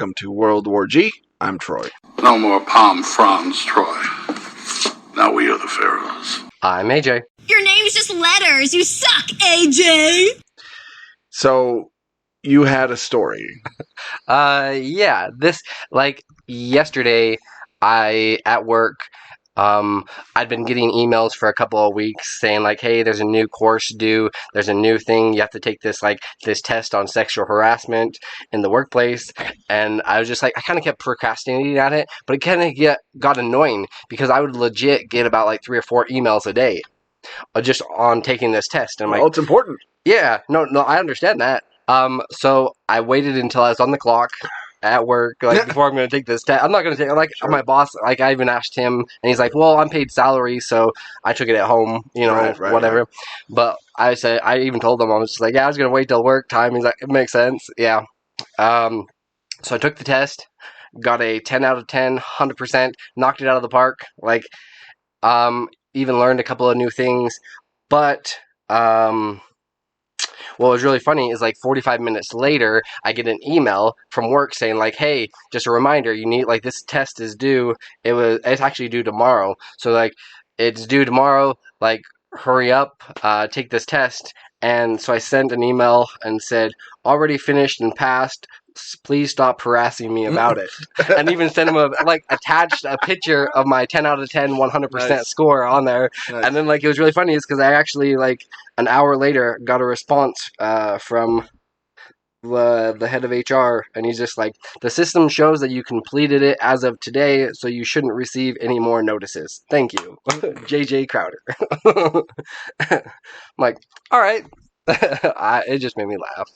welcome to World War G. I'm Troy. No more palm fronds, Troy. Now we are the pharaohs. I'm AJ. Your name's just letters. You suck, AJ. So, you had a story. Yeah, this, yesterday, at work, I'd been getting emails for a couple of weeks saying hey, there's a new course due, there's a new thing, you have to take this test on sexual harassment in the workplace, and I was just I kind of kept procrastinating at it, but it kind of got annoying because I would legit get about 3 or 4 emails a day just on taking this test. And I'm it's important. Yeah, no, I understand that. So I waited until I was on the clock at work, before I'm going to take this test. I'm not going to take sure. My boss, I even asked him, and he's well, I'm paid salary, so I took it at home, right, whatever. Right. But I even told him, I was just yeah, I was going to wait till work time. He's it makes sense. Yeah. So I took the test, got a 10 out of 10, 100%, knocked it out of the park. Even learned a couple of new things, but, what was really funny is 45 minutes later, I get an email from work saying hey, just a reminder, you need this test is due. It's actually due tomorrow. So it's due tomorrow. Hurry up, take this test. And so I sent an email and said, already finished and passed. Please stop harassing me about it. And even sent him attached a picture of my 10 out of 10, 100% nice. Score on there. Nice. And then it was really funny is because I actually an hour later got a response from the head of HR, and he's just the system shows that you completed it as of today, so you shouldn't receive any more notices. Thank you. JJ Crowder. I'm all right. It just made me laugh.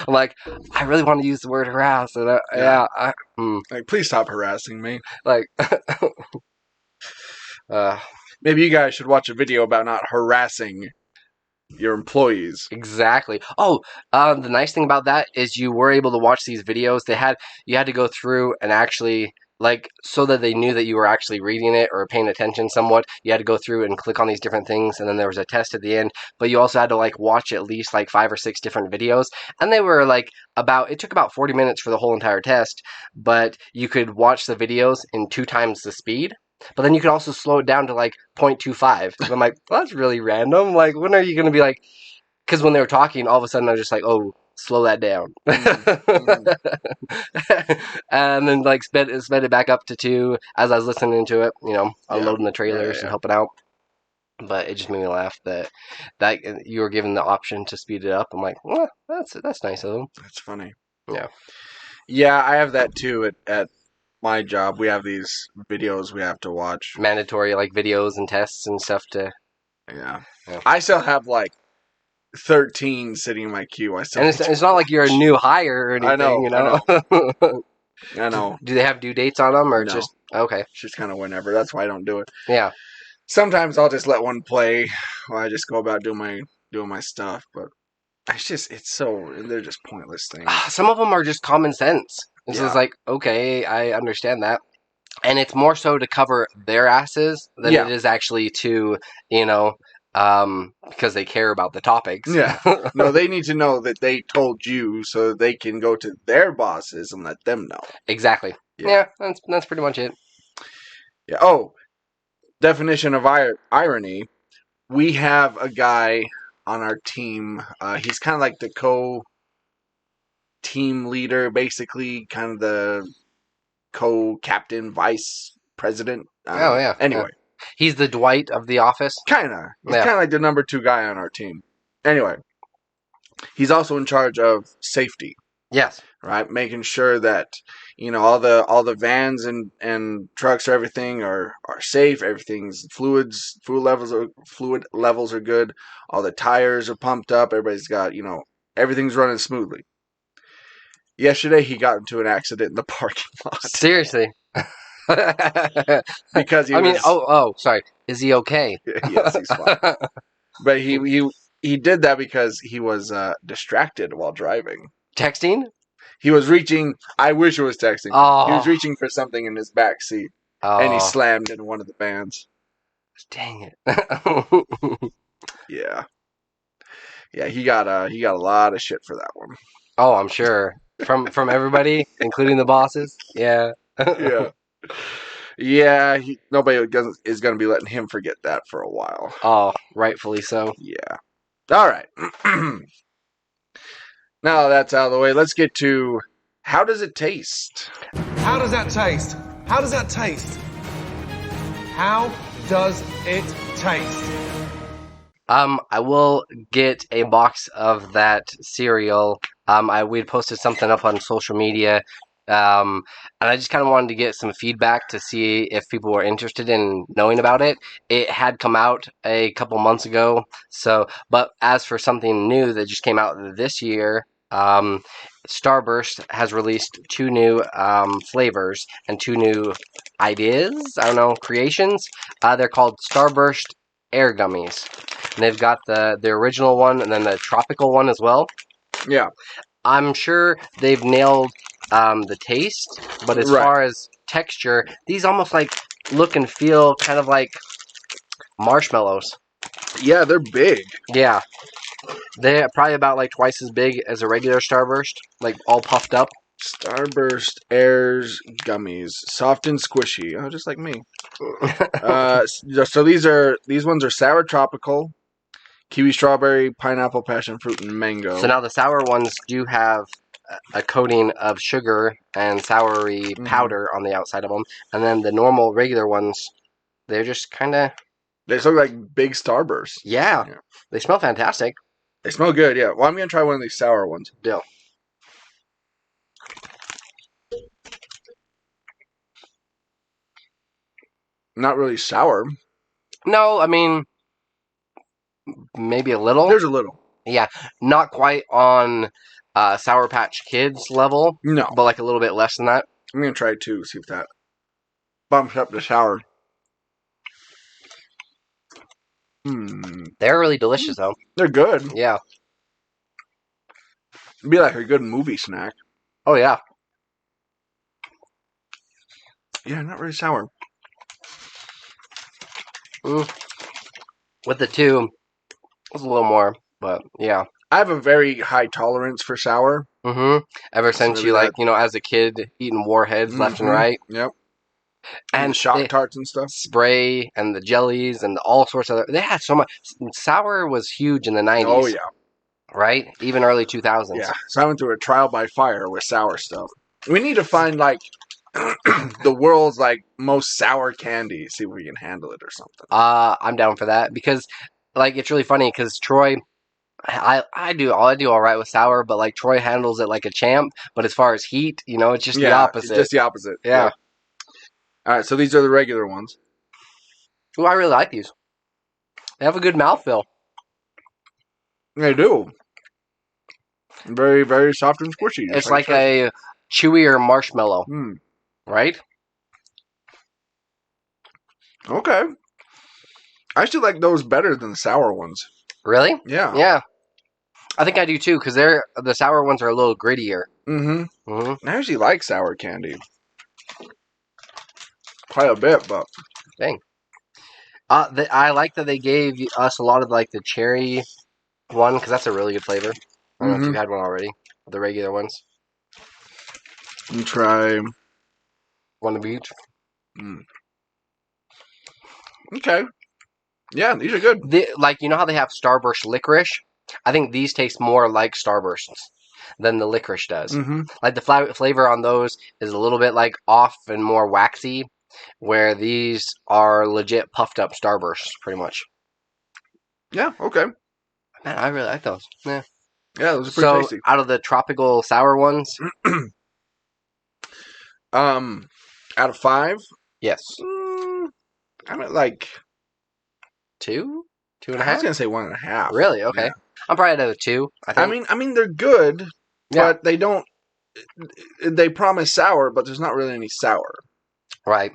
I'm I really want to use the word harass. And please stop harassing me. Maybe you guys should watch a video about not harassing your employees. Exactly. Oh, the nice thing about that is you were able to watch these videos. You had to go through and actually so that they knew that you were actually reading it or paying attention somewhat. You had to go through and click on these different things, and then there was a test at the end. But you also had to watch at least 5 or 6 different videos, and they were it took about 40 minutes for the whole entire test. But you could watch the videos in 2 times the speed. But then you could also slow it down to 0.25. And I'm well, that's really random. When are you going to be because when they were talking, all of a sudden I was just oh, slow that down. And then sped it back up to 2 as I was listening to it, unloading the trailers and helping out. But it just made me laugh that you were given the option to speed it up. I'm well, that's nice of them. That's funny. Yeah. Yeah, I have that too at my job. We have these videos we have to watch. Mandatory videos and tests and stuff to. Yeah. I still have 13 sitting in my queue. And it's not like you're a new hire or anything, I know. Do they have due dates on them or no. just okay? It's just kind of whenever. That's why I don't do it. Yeah. Sometimes I'll just let one play while I just go about doing my stuff, but they're just pointless things. Some of them are just common sense. This is okay, I understand that. And it's more so to cover their asses than it is actually to, because they care about the topics. Yeah. No, they need to know that they told you so they can go to their bosses and let them know. Exactly. Yeah, that's pretty much it. Yeah. Oh, definition of irony. We have a guy on our team. He's kind of the co-team leader, basically, kind of the co-captain, vice president. Anyway. He's the Dwight of the office? Kind of. He's kind of the number 2 guy on our team. Anyway. He's also in charge of safety. Yes. Right? Making sure that, all the vans and trucks, everything are safe. Everything's fluid levels are good. All the tires are pumped up. Everybody's got, everything's running smoothly. Yesterday, he got into an accident in the parking lot. Seriously? Because sorry. Is he okay? Yes, he's fine. But he did that because he was distracted while driving. Texting? He was reaching. I wish it was texting. Oh. He was reaching for something in his back seat, and he slammed into one of the vans. Dang it! Yeah. He got a lot of shit for that one. Oh, I'm sure. from everybody, including the bosses. Yeah. Yeah. Yeah, nobody is going to be letting him forget that for a while. Oh, rightfully so. Yeah. All right. Now that's out of the way, let's get to how does it taste? How does that taste? How does that taste? How does it taste? I will get a box of that cereal. We'd posted something up on social media, and I just kind of wanted to get some feedback to see if people were interested in knowing about it. It had come out a couple months ago, but as for something new that just came out this year, Starburst has released 2 new flavors and 2 new ideas. I don't know, creations. They're called Starburst Air Gummies. And they've got the original one and then the tropical one as well. Yeah. I'm sure they've nailed the taste, but as far as texture, these almost like look and feel kind of like marshmallows. Yeah, they're big. Yeah. They're probably about like twice as big as a regular Starburst, like all puffed up. Starburst Airs Gummies, soft and squishy. Oh, just like me. So these ones are sour tropical, kiwi, strawberry, pineapple, passion fruit, and mango. So now the sour ones do have a coating of sugar and soury powder on the outside of them, and then the normal regular ones, they're just kind of. They look like big Starbursts. Yeah, they smell fantastic. They smell good. Yeah. Well, I'm gonna try one of these sour ones. Deal. Not really sour. No, I mean, maybe a little. There's a little. Yeah, not quite on Sour Patch Kids level. No. But like a little bit less than that. I'm going to try 2, see if that bumps up the sour. They're really delicious, though. They're good. Yeah. It'd be like a good movie snack. Oh, yeah. Yeah, not really sour. With the 2, it's a little more, but yeah. I have a very high tolerance for sour. Ever since you, like, as a kid, eating Warheads left and right. Yep. And Shock Tarts and stuff. Spray and the jellies and all sorts of... They had so much... Sour was huge in the 90s. Oh, yeah. Right? Even early 2000s. Yeah. So I went through a trial by fire with sour stuff. We need to find, like, the world's, like, most sour candy. See if we can handle it or something. I'm down for that. Because, like, it's really funny because Troy... I do all right with sour, but like Troy handles it like a champ. But as far as heat, it's just the opposite. It's just the opposite. Yeah. All right, so these are the regular ones. Ooh, I really like these. They have a good mouthfeel. They do. Very, very soft and squishy. It's like a chewier marshmallow, right? Okay. I actually like those better than the sour ones. Really? Yeah. Yeah. I think I do too, because the sour ones are a little grittier. I actually like sour candy. Quite a bit, but... Dang. I like that they gave us a lot of like the cherry one, because that's a really good flavor. I don't know if you've had one already. The regular ones. You try... One of each. Okay. Yeah, these are good. You know how they have Starburst licorice? I think these taste more like Starbursts than the licorice does. Like the flavor on those is a little bit like off and more waxy, where these are legit puffed up Starbursts, pretty much. Yeah, okay. Man, I really like those. Yeah. Yeah, those are pretty tasty. So, out of the tropical sour ones? Out of 5? Yes. I'm at like... 2? 2.5? I was going to say 1.5. Really? Okay. Yeah. I'm probably at a 2, I think. I mean, they're good, but they don't... They promise sour, but there's not really any sour. Right.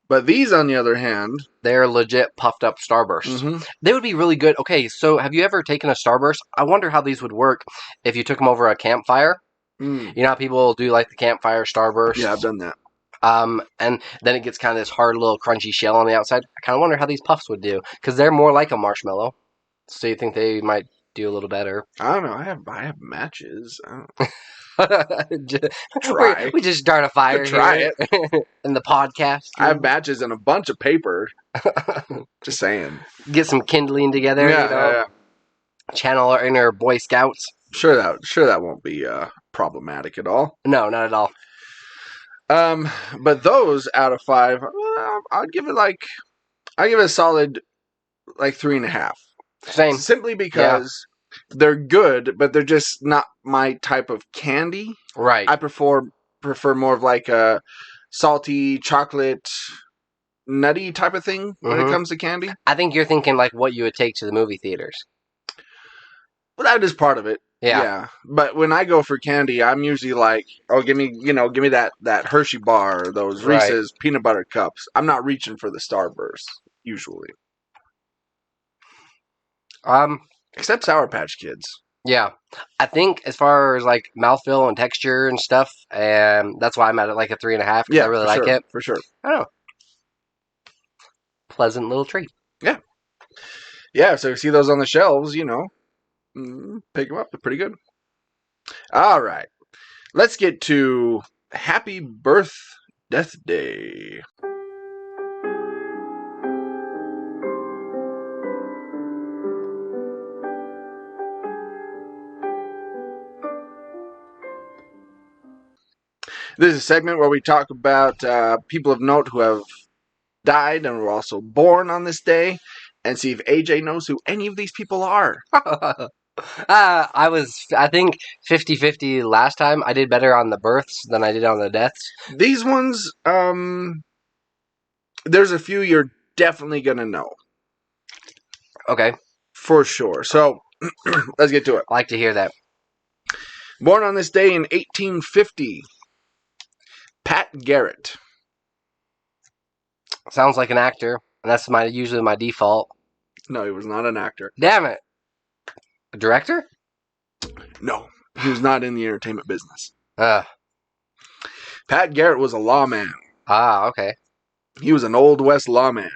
But these, on the other hand... They're legit puffed up Starbursts. They would be really good. Okay, so have you ever taken a Starburst? I wonder how these would work if you took them over a campfire. You know how people do like the campfire Starburst? Yeah, I've done that. And then it gets kind of this hard little crunchy shell on the outside. I kind of wonder how these puffs would do, because they're more like a marshmallow. So you think they might do a little better? I don't know. I have matches. Try. We just start a fire Could try here in the podcast. I have matches and a bunch of paper. Just saying. Get some kindling together, Yeah. Channel our inner Boy Scouts. Sure that won't be problematic at all. No, not at all. But those out of 5, I'd give it a solid 3.5. Same. Simply because they're good, but they're just not my type of candy. Right. I prefer more of like a salty chocolate nutty type of thing when it comes to candy. I think you're thinking like what you would take to the movie theaters. Well, that is part of it. Yeah. But when I go for candy, I'm usually like, oh, give me that Hershey bar, or those Reese's peanut butter cups. I'm not reaching for the Starburst usually. Except Sour Patch Kids. Yeah. I think as far as like mouthfeel and texture and stuff, that's why I'm at it like a 3.5. Yeah, I really like it. For sure. I don't know. Pleasant little treat. Yeah. Yeah, so you see those on the shelves, pick them up. They're pretty good. All right. Let's get to Happy Death Day. This is a segment where we talk about people of note who have died and were also born on this day, and see if AJ knows who any of these people are. I think 50-50 last time. I did better on the births than I did on the deaths. These ones, there's a few you're definitely going to know. Okay. For sure. So, let's get to it. I like to hear that. Born on this day in 1850, Pat Garrett. Sounds like an actor, and that's usually my default. No, he was not an actor. Damn it. A director? No, he was not in the entertainment business. Pat Garrett was a lawman. Okay. He was an Old West lawman.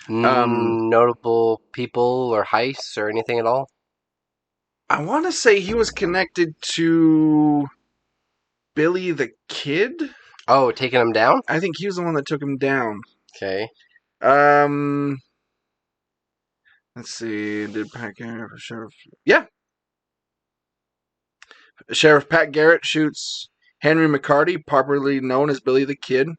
Notable people or heists or anything at all? I want to say he was connected to Billy the Kid. Oh, taking him down? I think he was the one that took him down. Okay. Let's see. Did Pat Garrett Sheriff? Yeah. Sheriff Pat Garrett shoots Henry McCarty, popularly known as Billy the Kid,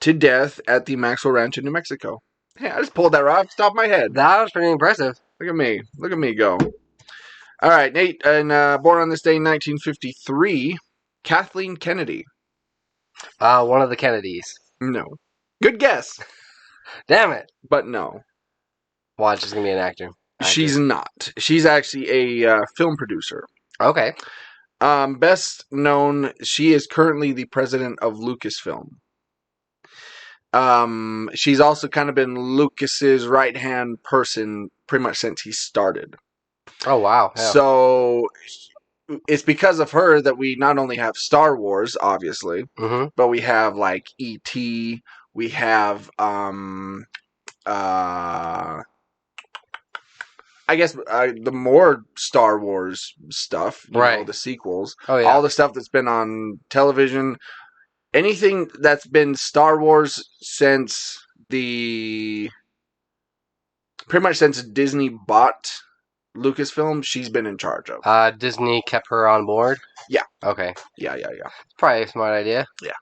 to death at the Maxwell Ranch in New Mexico. Hey, I just pulled that right off the top of my head. That was pretty impressive. Look at me. Look at me go. All right, Nate. And born on this day in 1953, Kathleen Kennedy. One of the Kennedys. No. Good guess. Damn it. But no. Watch, she's going to be an actor. She's not. She's actually a film producer. Okay. Best known, she is currently the president of Lucasfilm. She's also kind of been Lucas's right-hand person pretty much since he started. Oh, wow. Yeah. So it's because of her that we not only have Star Wars, obviously, but we have like E.T., we have I guess the more Star Wars stuff, you know, the sequels, all the stuff that's been on television, anything that's been Star Wars since pretty much since Disney bought Lucasfilm, she's been in charge of. Disney kept her on board? Yeah. Okay. Yeah. Probably a smart idea. Yeah.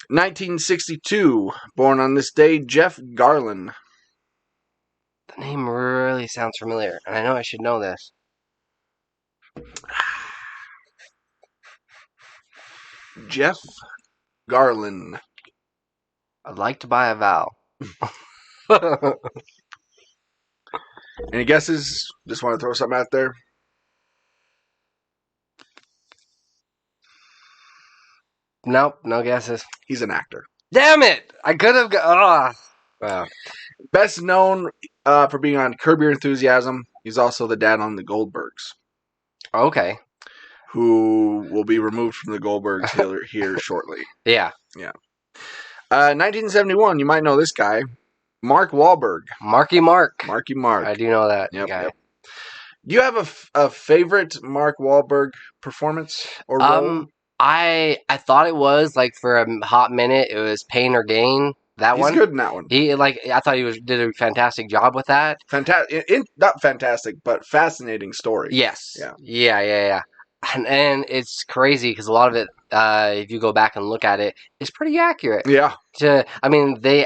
1962, born on this day, Jeff Garlin. The name really sounds familiar, and I know I should know this. Jeff Garlin. I'd like to buy a vowel. Any guesses? Just want to throw something out there. Nope, no guesses. He's an actor. Damn it! I could have got... Wow. Best known for being on Curb Your Enthusiasm. He's also the dad on the Goldbergs. Okay. Who will be removed from the Goldbergs here shortly. Yeah. 1971, you might know this guy. Mark Wahlberg. Marky Mark. Marky Mark. I do know that guy. Yep. Do you have a favorite Mark Wahlberg performance or role? I thought it was like for a hot minute it was Pain or Gain. That He's one. good in that one. I thought he did a fantastic job with that. Fantastic, not fantastic, but fascinating story. Yes. Yeah. Yeah. And it's crazy because a lot of it, if you go back and look at it, is pretty accurate. Yeah. They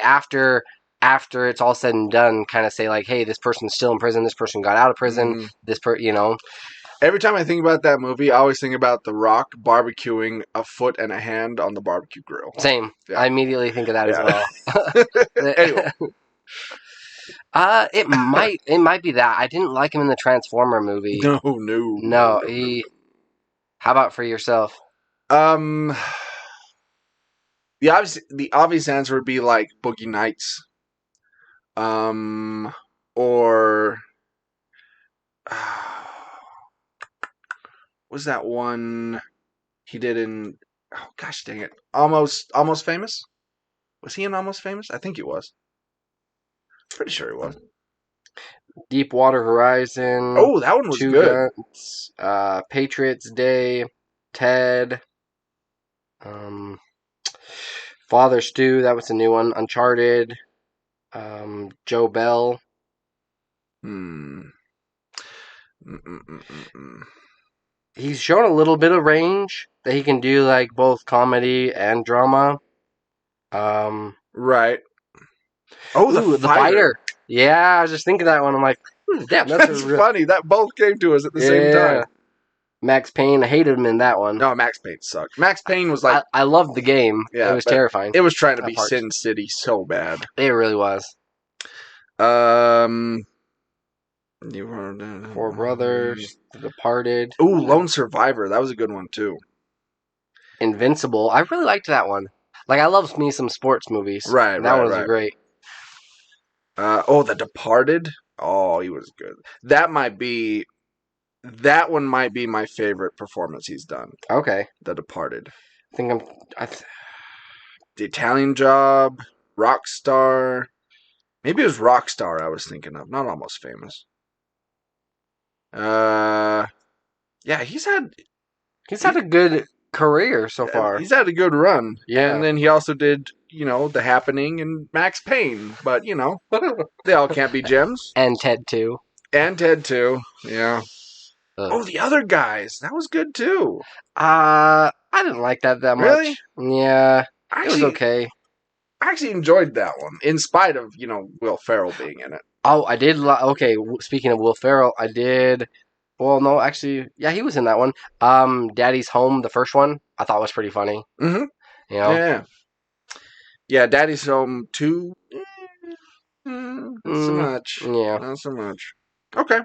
after it's all said and done, kind of say like, hey, this person's still in prison. This person got out of prison. Mm-hmm. Every time I think about that movie, I always think about The Rock barbecuing a foot and a hand on the barbecue grill. Same. Yeah. I immediately think of that as well. Anyway. It might be that. I didn't like him in the Transformer movie. No. How about for yourself? The obvious answer would be like Boogie Nights. Or was that one he did in? Oh gosh, dang it! Almost Famous. Was he in Almost Famous? I think he was. Pretty sure he was. Deepwater Horizon. Oh, that one was Two good. Guns, Patriots Day, Ted, Father Stew. That was a new one. Uncharted. Joe Bell. He's shown a little bit of range that he can do like both comedy and drama. Right. Oh, the fighter. Yeah, I was just thinking that one. I'm like, damn, that's funny. That both came to us at the same time. Max Payne, I hated him in that one. No, Max Payne sucked. Max Payne was like... I loved the game. Yeah, it was terrifying. It was trying to be Sin City so bad. It really was. Four Brothers, The Departed. Ooh, Lone Survivor. That was a good one, too. Invincible. I really liked that one. Like, I love me some sports movies. Right, that one was great. The Departed. Oh, he was good. That one might be my favorite performance he's done. Okay. The Departed. The Italian Job, Rockstar. Maybe it was Rockstar I was thinking of, not Almost Famous. Yeah, he's had a good career so far. He's had a good run. Yeah. And then he also did, The Happening and Max Payne, but they all can't be gems. And Ted 2. Yeah. Oh, The Other Guys. That was good too. I didn't like that much. Really? Yeah. It was okay. I actually enjoyed that one, in spite of, Will Ferrell being in it. Oh, I did. Okay, speaking of Will Ferrell, I did. Well, no, actually, yeah, he was in that one. Daddy's Home, the first one, I thought was pretty funny. Mm-hmm. Yeah. Yeah, Daddy's Home 2. Not so much. Yeah. Not so much. Okay.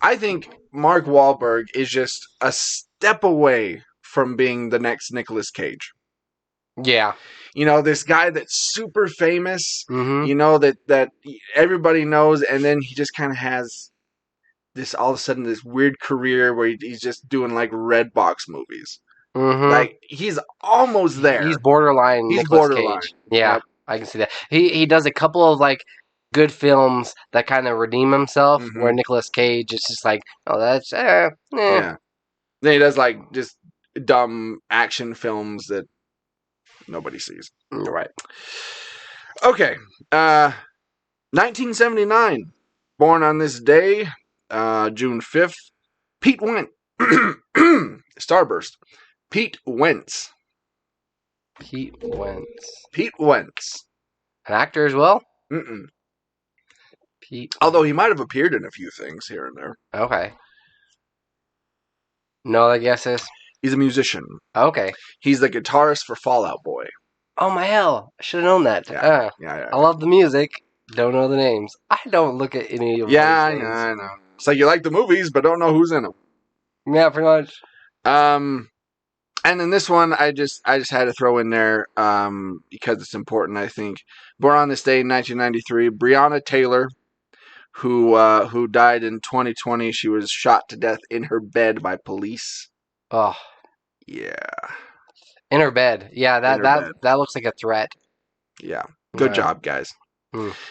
I think Mark Wahlberg is just a step away from being the next Nicolas Cage. Yeah. This guy that's super famous, mm-hmm. That everybody knows, and then he just kind of has this, all of a sudden, this weird career where he's just doing, like, red box movies. Mm-hmm. Like, he's almost there. He's borderline Nicolas Cage. Yeah, yep. I can see that. He does a couple of, like, good films that kind of redeem himself, where Nicolas Cage is just like, oh, that's, Yeah. Then he does, like, just dumb action films that nobody sees. Right. Okay. 1979. Born on this day, June 5th. Pete Wentz. Starburst. Pete Wentz. Pete Wentz. Pete Wentz. An actor as well? Mm-mm. Pete. Although he might have appeared in a few things here and there. Okay. No other guesses? He's a musician. Okay. He's the guitarist for Fall Out Boy. Oh my hell! I should have known that. Yeah. I love the music. Don't know the names. I don't look at any of those names. I know. It's like you like the movies, but don't know who's in them. Yeah, pretty much. And then this one, I just had to throw in there because it's important. I think born on this day in 1993, Breonna Taylor, who died in 2020. She was shot to death in her bed by police. Oh, yeah. In her bed. Yeah, that looks like a threat. Yeah. Good job, guys.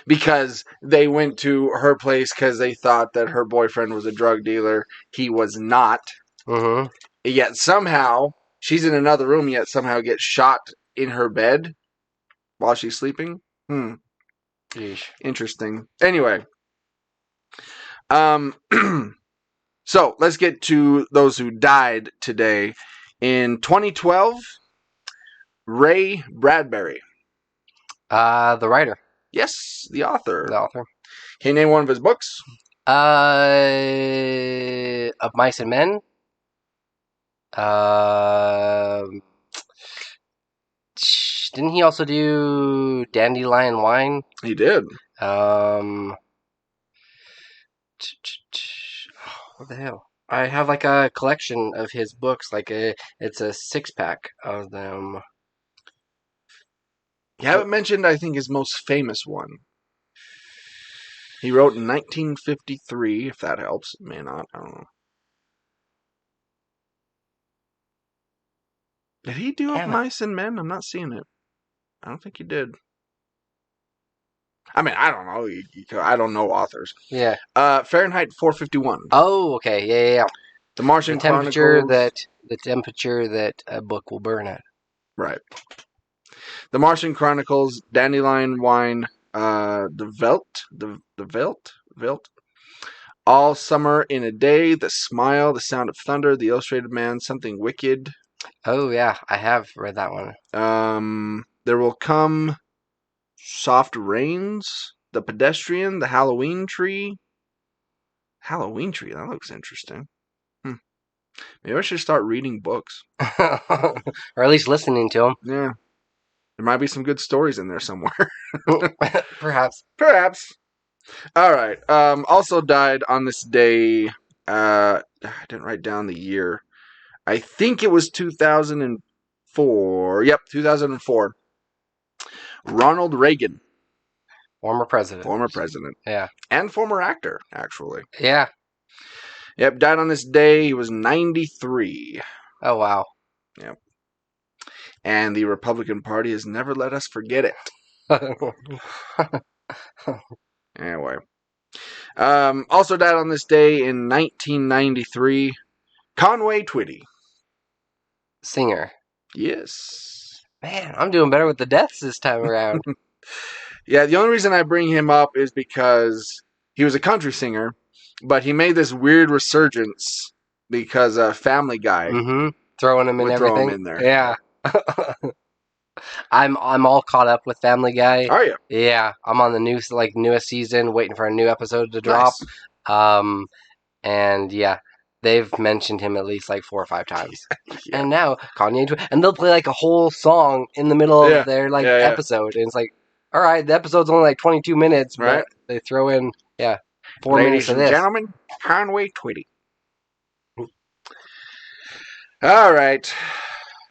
because they went to her place because they thought that her boyfriend was a drug dealer. He was not. Mm-hmm. Yet somehow she's in another room. Yet somehow gets shot in her bed while she's sleeping. Yeesh. Interesting. Anyway, so let's get to those who died today. In 2012, Ray Bradbury. The writer. Yes, the author. The author. Can you name one of his books? Of Mice and Men. Didn't he also do Dandelion Wine? He did. What the hell? I have like a collection of his books. It's a 6-pack of them. You haven't mentioned, I think, his most famous one. He wrote in 1953, if that helps. It may not. I don't know. Did he do Of Mice and Men? I'm not seeing it. I don't think he did. I mean, I don't know. I don't know authors. Yeah. Fahrenheit 451. Oh, okay. Yeah. The Martian temperature Chronicles. the temperature that a book will burn at. Right. The Martian Chronicles, Dandelion Wine, the Velt. All Summer in a Day, The Smile, The Sound of Thunder, The Illustrated Man, Something Wicked. Oh yeah, I have read that one. There Will Come, Soft Rains, The Pedestrian, The Halloween Tree. Halloween Tree, that looks interesting. Maybe I should start reading books. Or at least listening to them. Yeah. There might be some good stories in there somewhere. Perhaps. All right. Also died on this day. I didn't write down the year. I think it was 2004. Yep, 2004. Ronald Reagan. Former president. Yeah. And former actor, actually. Yeah. Yep, died on this day. He was 93. Oh, wow. Yep. And the Republican Party has never let us forget it. Anyway. Also died on this day in 1993, Conway Twitty. Singer. Yes. Man, I'm doing better with the deaths this time around. Yeah, the only reason I bring him up is because he was a country singer, but he made this weird resurgence because Family Guy. Mm-hmm. Throwing him in everything. Throw him in there. Yeah. I'm all caught up with Family Guy. Are you? Yeah, I'm on the newest season, waiting for a new episode to drop. Nice. And yeah, they've mentioned him at least 4 or 5 times. Yeah. And now Kanye, and they'll play a whole song in the middle of their episode, and it's all right, the episode's only 22 minutes, but they throw in 4 minutes of this. Ladies and gentlemen, Conway Twitty. All right.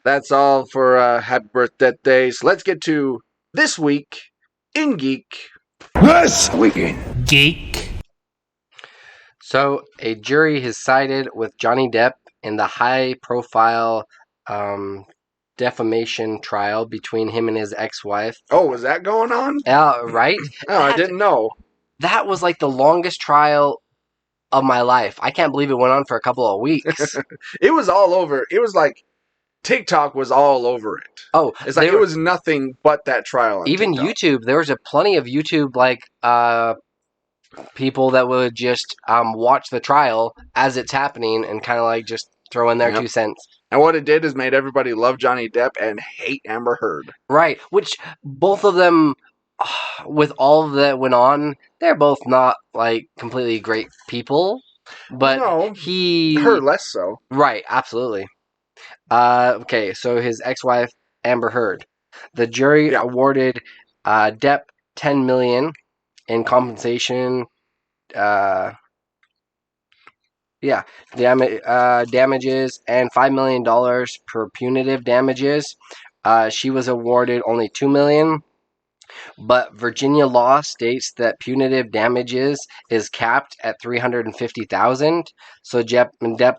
That's all for Happy Birthday. So let's get to This Week in Geek. This Weekend Geek. So, a jury has sided with Johnny Depp in the high-profile defamation trial between him and his ex-wife. Oh, was that going on? Right? Oh, I didn't know. That was the longest trial of my life. I can't believe it went on for a couple of weeks. It was all over. It was TikTok was all over it. Oh, it's it was nothing but that trial. Even TikTok. YouTube, there was plenty of YouTube people that would just watch the trial as it's happening and kind of just throw in their 2 cents. And what it did is made everybody love Johnny Depp and hate Amber Heard. Right, which both of them, with all that went on, they're both not completely great people. But her less so. Right, absolutely. Okay, so his ex-wife Amber Heard, the jury awarded Depp $10 million in compensation. Damages and $5 million per punitive damages. She was awarded only $2 million. But Virginia law states that punitive damages is capped at $350,000. So Depp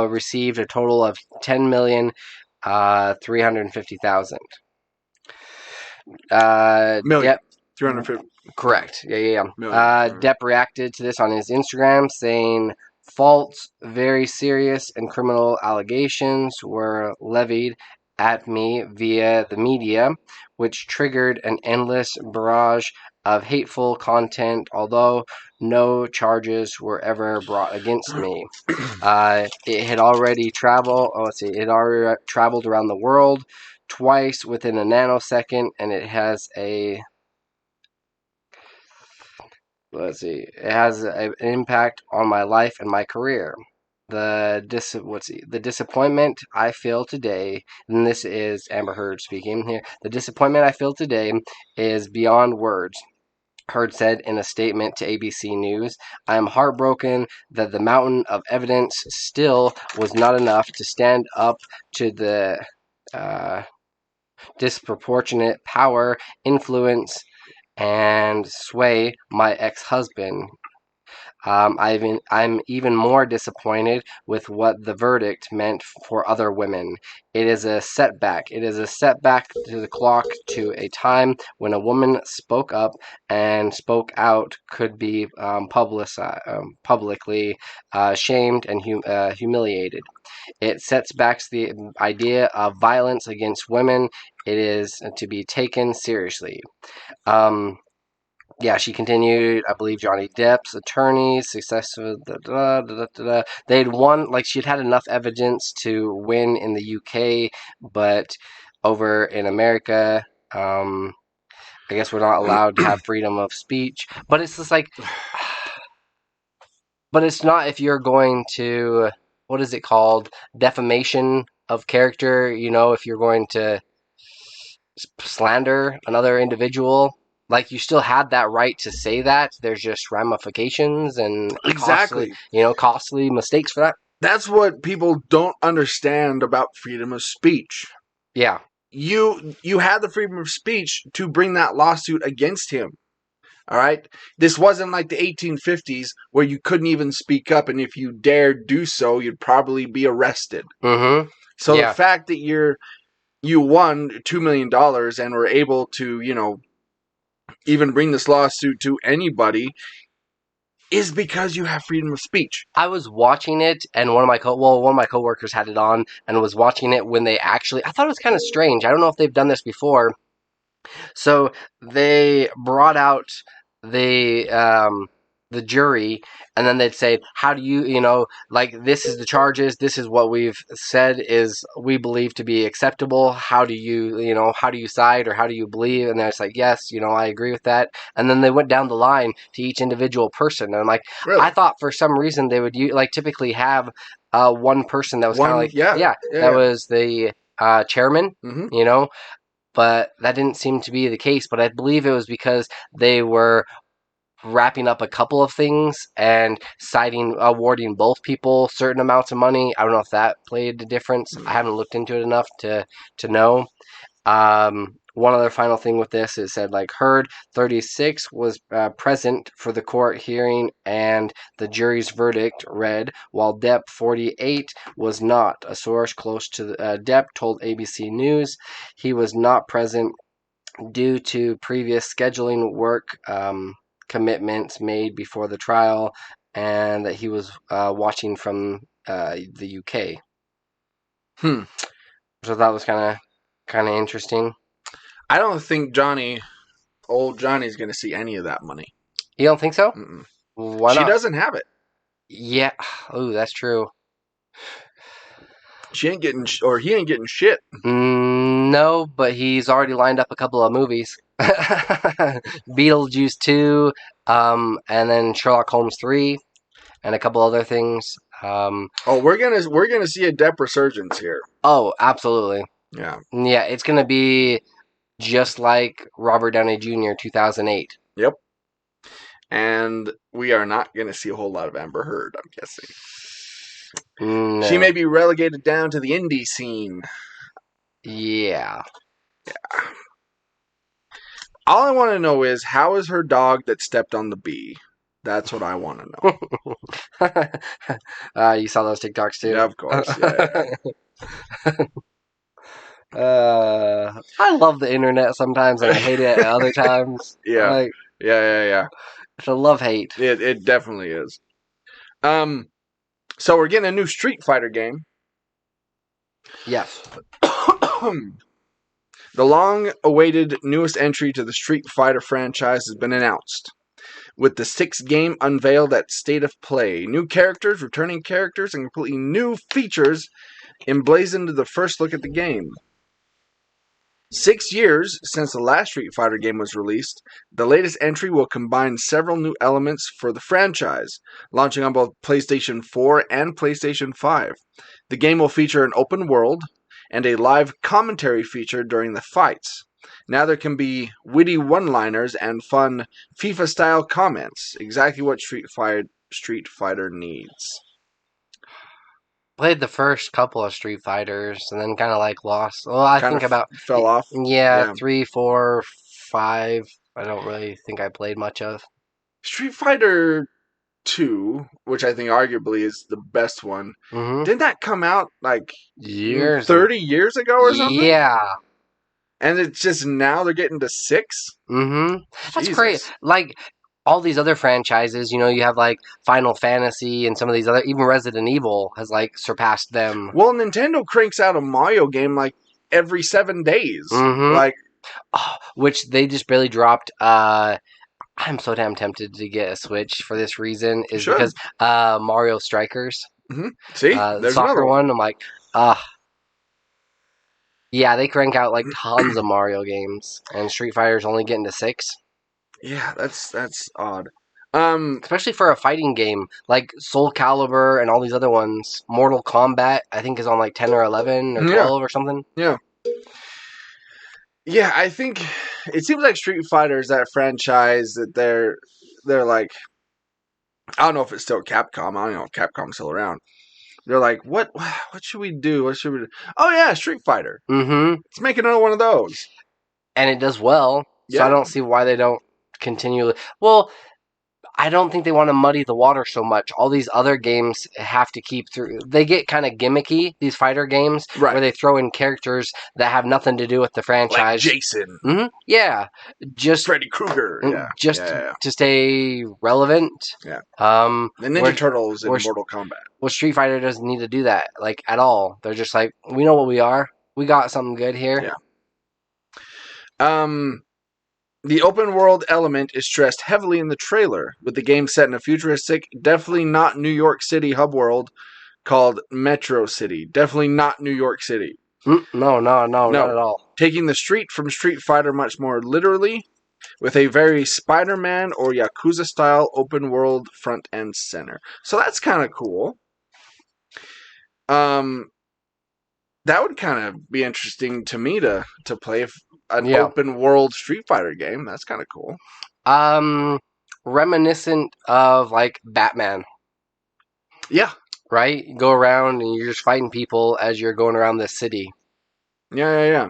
received a total of $10,350,000. Million. 350. Correct. Yeah. Million. Depp reacted to this on his Instagram, saying false, very serious, and criminal allegations were levied at me via the media, which triggered an endless barrage of hateful content, although no charges were ever brought against me. It had already traveled. Oh, let's see. It had already traveled around the world twice within a nanosecond, and it has a let's see. It has an impact on my life and my career. The disappointment I feel today, and this is Amber Heard speaking here. The disappointment I feel today is beyond words. Heard said in a statement to ABC News, I am heartbroken that the mountain of evidence still was not enough to stand up to the disproportionate power, influence, and sway my ex-husband. I'm even more disappointed with what the verdict meant for other women. It is a setback. It is a setback to the clock to a time when a woman spoke up and spoke out could be publicly shamed and humiliated. It sets back the idea of violence against women. It is to be taken seriously. Yeah, she continued. I believe Johnny Depp's attorneys successful. They'd won, like she'd had enough evidence to win in the UK, but over in America, I guess we're not allowed to have freedom of speech. But it's just like, but it's not if you're going to, what is it called? Defamation of character. You know, if you're going to slander another individual. Like, you still had that right to say that. There's just ramifications and Exactly. costly mistakes for that. That's what people don't understand about freedom of speech. Yeah. You had the freedom of speech to bring that lawsuit against him. All right? This wasn't like the 1850s where you couldn't even speak up, and if you dared do so, you'd probably be arrested. Mm-hmm. So Yeah. the fact that you won $2 million and were able to, even bring this lawsuit to anybody is because you have freedom of speech. I was watching it, and one of my coworkers had it on and was watching it when they actually. I thought it was kind of strange. I don't know if they've done this before. So they brought out the jury, and then they'd say, how do you, like, this is the charges, this is what we've said is we believe to be acceptable. How do you side, or how do you believe? And it's like, yes, I agree with that. And then they went down the line to each individual person, and I'm like, Really? I thought for some reason they would typically have one person that was kind of like, that was the chairman, Mm-hmm. But that didn't seem to be the case. But I believe it was because they were wrapping up a couple of things and awarding both people certain amounts of money. I don't know if that played a difference. I haven't looked into it enough to know. One other final thing with this, it said, like, Heard 36 was present for the court hearing and the jury's verdict read, while Depp 48 was not. A source close to Depp told ABC News he was not present due to previous scheduling work commitments made before the trial, and that he was watching from the UK. So that was kind of interesting. I don't think old Johnny's going to see any of that money. You don't think so? Mm-mm. Why She not? doesn't have it. Yeah. Oh, that's true. She ain't getting, or he ain't getting shit. No, but he's already lined up a couple of movies. Beetlejuice 2, and then Sherlock Holmes 3, and a couple other things. We're gonna see a Depp resurgence here. Oh, absolutely. Yeah. Yeah, it's gonna be just like Robert Downey Jr. 2008. Yep. And we are not gonna see a whole lot of Amber Heard, I'm guessing. No. She may be relegated down to the indie scene. Yeah. All I want to know is, how is her dog that stepped on the bee? That's what I want to know. You saw those TikToks too? Yeah, of course. Yeah. I love the internet sometimes, and I hate it at other times. Yeah. Like, Yeah. It's a love-hate. It definitely is. So we're getting a new Street Fighter game. Yes. The long-awaited newest entry to the Street Fighter franchise has been announced, with the 6th game unveiled at State of Play. New characters, returning characters, and completely new features emblazoned the first look at the game. 6 years since the last Street Fighter game was released, the latest entry will combine several new elements for the franchise, launching on both PlayStation 4 and PlayStation 5. The game will feature an open world and a live commentary feature during the fights. Now there can be witty one-liners and fun FIFA-style comments, exactly what Street Fighter needs. Played the first couple of Street Fighters and then kind of like lost. Well, I Kind think of about fell off. Yeah, 3, 4, 5. I don't really think I played much of. Street Fighter 2, which I think arguably is the best one, Mm-hmm. didn't that come out like Years. 30 years ago or something? Yeah. And it's just now they're getting to 6? Mm-hmm. That's Jesus. crazy. Like all these other franchises, you have like Final Fantasy and some of these other, even Resident Evil has like surpassed them. Well, Nintendo cranks out a Mario game like every 7 days. Mhm. Like, which they just barely dropped. I'm so damn tempted to get a Switch for this reason, is Sure. because Mario Strikers, see, the there's soccer another one. one. I'm like, yeah, they crank out like tons of Mario games, and Street Fighter's only getting to 6. Yeah, that's odd. Especially for a fighting game like Soul Calibur and all these other ones. Mortal Kombat, I think, is on like 10 or 11 or 12 or something. Yeah, I think it seems like Street Fighter is that franchise that they're like, I don't know if it's still Capcom. I don't know if Capcom's still around. They're like, what should we do? What should we do? Oh yeah, Street Fighter. Mm-hmm. Let's make another one of those. And it does well, so Yeah. I don't see why they don't continue. Well, I don't think they want to muddy the water so much. All these other games have to keep through. They get kind of gimmicky, these fighter games, Right. where they throw in characters that have nothing to do with the Like franchise. Jason, Mm-hmm. Yeah, just Freddy Krueger. Yeah. just Yeah. to stay relevant. Yeah. The The Ninja Turtles in where- Mortal Kombat. Well, Street Fighter doesn't need to do that, like, at all. They're just like, we know what we are. We got something good here. Yeah. The open world element is stressed heavily in the trailer, with the game set in a futuristic, definitely not New York City hub world called Metro City. Definitely not New York City. No, not at all. Taking the street from Street Fighter much more literally, with a very Spider-Man or Yakuza-style open world front and center. So that's kind of cool. That would kind of be interesting to me to play an open world Street Fighter game. That's kind of cool. Reminiscent of like Batman. Yeah. Right? You go around and you're just fighting people as you're going around the city. Yeah.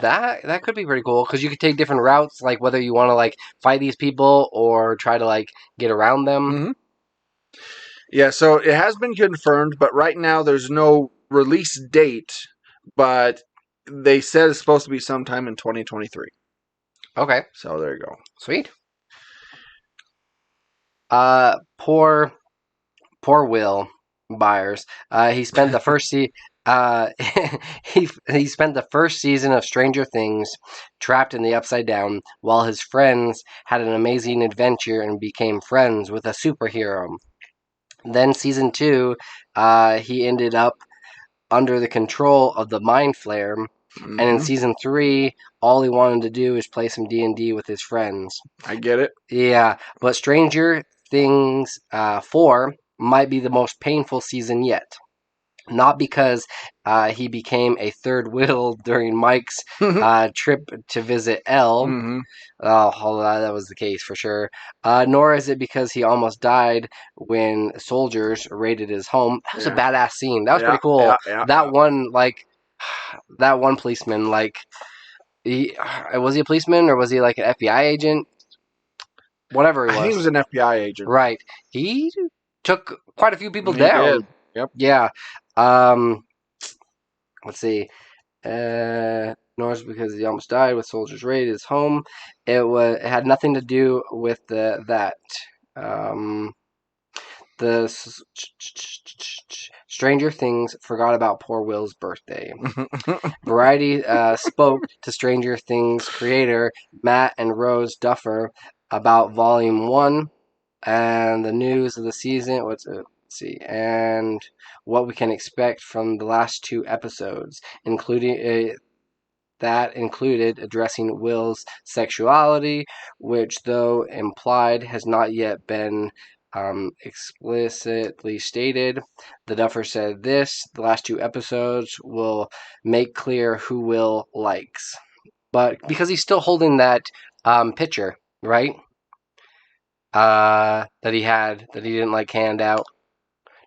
That could be pretty cool, because you could take different routes, like whether you want to like fight these people or try to like get around them. Mm-hmm. Yeah, so it has been confirmed, but right now there's no release date, but they said it's supposed to be sometime in 2023. Okay. So there you go. Sweet. Poor Will Byers. He spent the first he spent the first season of Stranger Things trapped in the Upside Down, while his friends had an amazing adventure and became friends with a superhero. Then season 2, he ended up under the control of the Mind Flayer, and in season 3, all he wanted to do is play some D&D with his friends. I get it. Yeah, but Stranger Things 4 might be the most painful season yet. Not because he became a third wheel during Mike's trip to visit Elle. Mm-hmm. Oh, that was the case for sure. Nor is it because he almost died when soldiers raided his home. That was a badass scene. That was pretty cool. That one policeman, like, was he a policeman or was he like an FBI agent? Whatever he was. I think he was an FBI agent. Right. He took quite a few people down. Did. Yep. Yeah. Let's see. Nor remorse because he almost died with soldiers raid his home. It had nothing to do with that. The Stranger Things forgot about poor Will's birthday. Variety spoke to Stranger Things creator Matt and Rose Duffer about Volume 1 and the news of the season. Let's see. And what we can expect from the last 2 episodes, including that included addressing Will's sexuality, which, though implied, has not yet been explicitly stated. The Duffer said this: the last 2 episodes will make clear who Will likes. But because he's still holding that picture, right? That he didn't like hand out.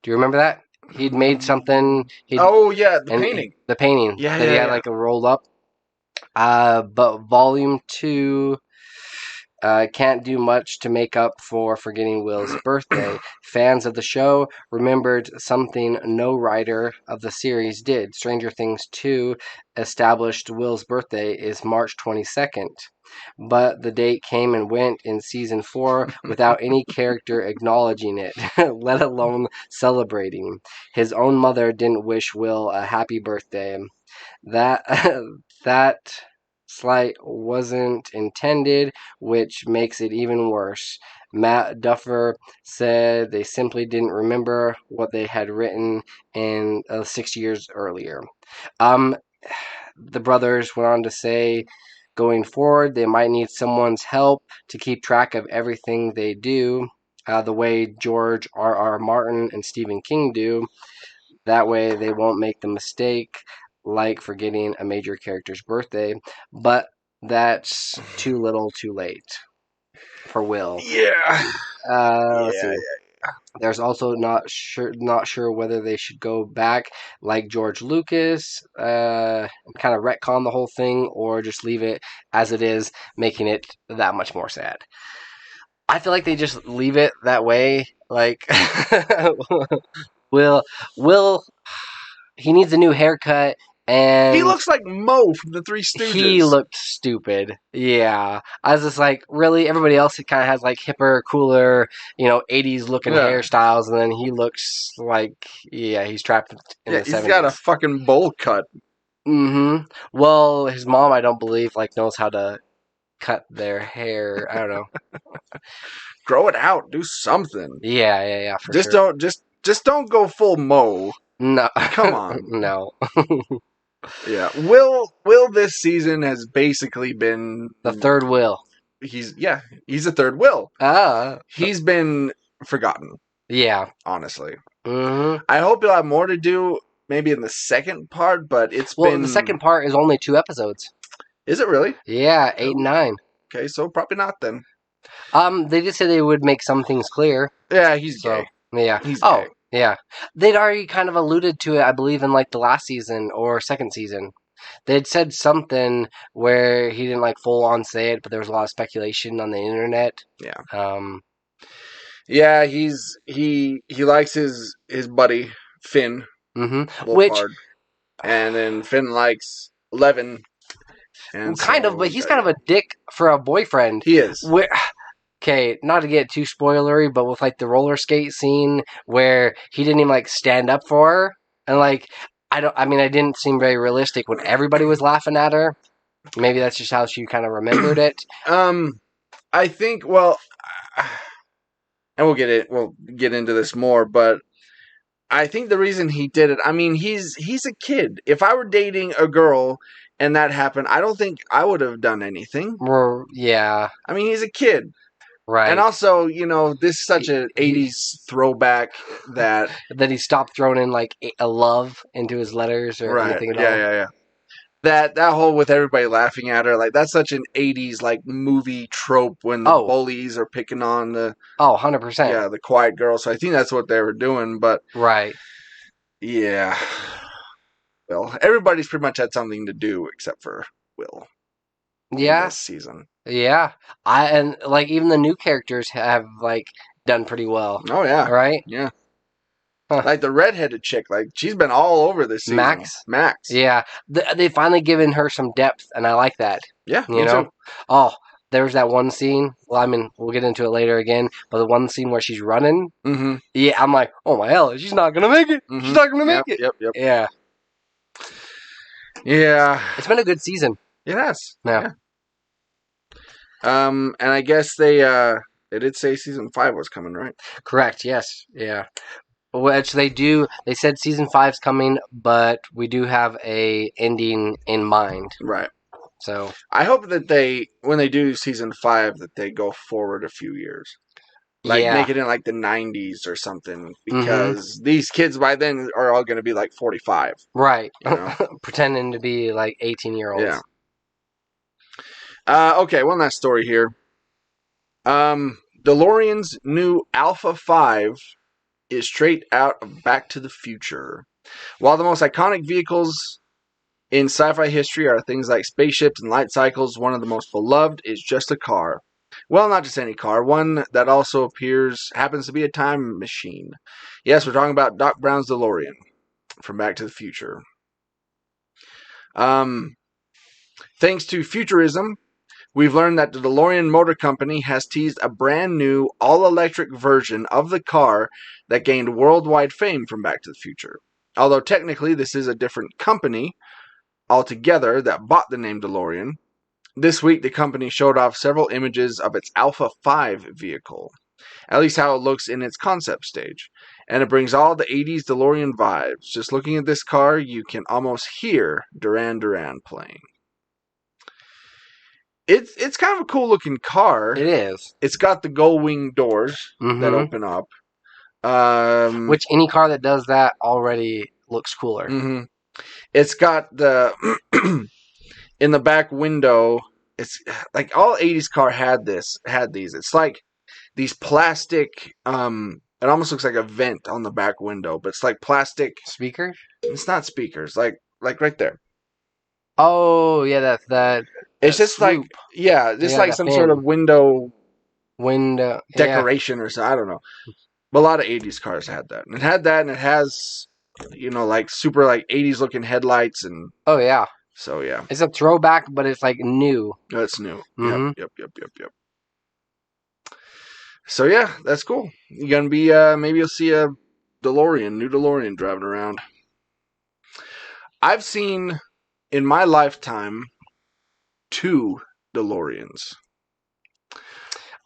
Do you remember that? He'd made something. Oh yeah, the painting. The painting. Yeah, that he had like a rolled up. But Volume 2 can't do much to make up for forgetting Will's birthday. Fans of the show remembered something no writer of the series did. Stranger Things 2 established Will's birthday is March 22nd. But the date came and went in Season 4 without any character acknowledging it, let alone celebrating. His own mother didn't wish Will a happy birthday. That slight wasn't intended, which makes it even worse. Matt Duffer said they simply didn't remember what they had written in 6 years earlier. The brothers went on to say, going forward, they might need someone's help to keep track of everything they do, the way George R.R. Martin and Stephen King do. That way they won't make the mistake like forgetting a major character's birthday, but that's too little too late for Will. Yeah. Let's see. There's also not sure whether they should go back like George Lucas, kind of retcon the whole thing, or just leave it as it is, making it that much more sad. I feel like they just leave it that way. Like, Will, he needs a new haircut. And he looks like Mo from the Three Stooges. He looked stupid. Yeah. I was just like, really? Everybody else kind of has like hipper, cooler, 80s looking hairstyles, and then he looks like, he's trapped in the 70s. He's got a fucking bowl cut. Mm-hmm. Well, his mom, I don't believe, knows how to cut their hair. I don't know. Grow it out. Do something. Yeah, for just sure. Just don't go full Mo. No. Come on. No. Yeah. Will this season has basically been the third Will. He's a third Will. He's been forgotten. Yeah. Honestly. Mm-hmm. I hope he'll have more to do maybe in the second part, but the second part is only 2 episodes. Is it really? Yeah, 8 and 9. Okay, so probably not then. They did say they would make some things clear. Yeah, he's gay. Yeah. He's gay. Yeah. They'd already kind of alluded to it, I believe, in the last season or second season. They'd said something where he didn't full on say it, but there was a lot of speculation on the internet. Yeah. Yeah, he likes his buddy Finn. Mm-hmm. Wolfhard. And then Finn likes Levin. And but he's kind of a dick for a boyfriend. He is. Okay, not to get too spoilery, but with the roller skate scene where he didn't even stand up for her, and I didn't seem very realistic when everybody was laughing at her. Maybe that's just how she kind of remembered it. I think and we'll get into this more, but I think the reason he did it, he's a kid. If I were dating a girl and that happened, I don't think I would have done anything. Yeah. He's a kid. Right. And also, this is such an 80s throwback that he stopped throwing in a love into his letters or anything at all. Yeah. That whole with everybody laughing at her, that's such an 80s movie trope when the bullies are picking on the 100%. Yeah, the quiet girl. So I think that's what they were doing, but right. Yeah. Well, everybody's pretty much had something to do except for Will. Yeah. This season. Yeah. Even the new characters have done pretty well. Oh yeah. Right? Yeah. Huh. Like the redheaded chick, like she's been all over this season. Max. Yeah, they finally given her some depth, and I like that. Yeah, You me know, too. oh, there's that one scene. Well, I mean, we'll get into it later again, but the one scene where she's running. Mm-hmm. Yeah, I'm like, oh my hell, she's not gonna make it. Mm-hmm. She's not gonna make it. Yep. Yeah, Yeah. it's been a good season. It has. Yeah. And I guess they did say season 5 was coming, right? Correct. Yes. Yeah. Which they do. They said season 5's coming, but we do have a ending in mind. Right. So I hope that when they do season 5, that they go forward a few years. Like, yeah, make it in, like, the 90s or something. Because these kids by then are all going to be, like, 45. right. You know? Pretending to be like 18-year-olds. Yeah. Okay, one last story here. DeLorean's new Alpha 5 is straight out of Back to the Future. While the most iconic vehicles in sci-fi history are things like spaceships and light cycles, one of the most beloved is just a car. Well, not just any car, one that also happens to be a time machine. Yes, we're talking about Doc Brown's DeLorean from Back to the Future. Thanks to futurism, we've learned that the DeLorean Motor Company has teased a brand new, all-electric version of the car that gained worldwide fame from Back to the Future. Although technically this is a different company altogether that bought the name DeLorean, this week the company showed off several images of its Alpha 5 vehicle, at least how it looks in its concept stage. And it brings all the 80s DeLorean vibes. Just looking at this car, you can almost hear Duran Duran playing. It's kind of a cool looking car. It is. It's got the gull wing doors that open up. Which any car that does that already looks cooler. Mm-hmm. It's got the in the back window. It's like all 80s car had these. It's like these plastic. It almost looks like a vent on the back window, but it's like plastic Speakers? It's not speakers. Like right there. Oh yeah, that. It's just swoop. like just like that some fin. sort of window decoration. decoration or something. I don't know. But a lot of 80s cars had that. And it had that, and it has, like super like 80s looking headlights. And Oh, yeah. so, yeah. It's a throwback, but it's like new. That's new. Mhm. Yep. So, yeah, that's cool. You're going to be, maybe you'll see a new DeLorean driving around. I've seen, in my lifetime, 2 DeLoreans.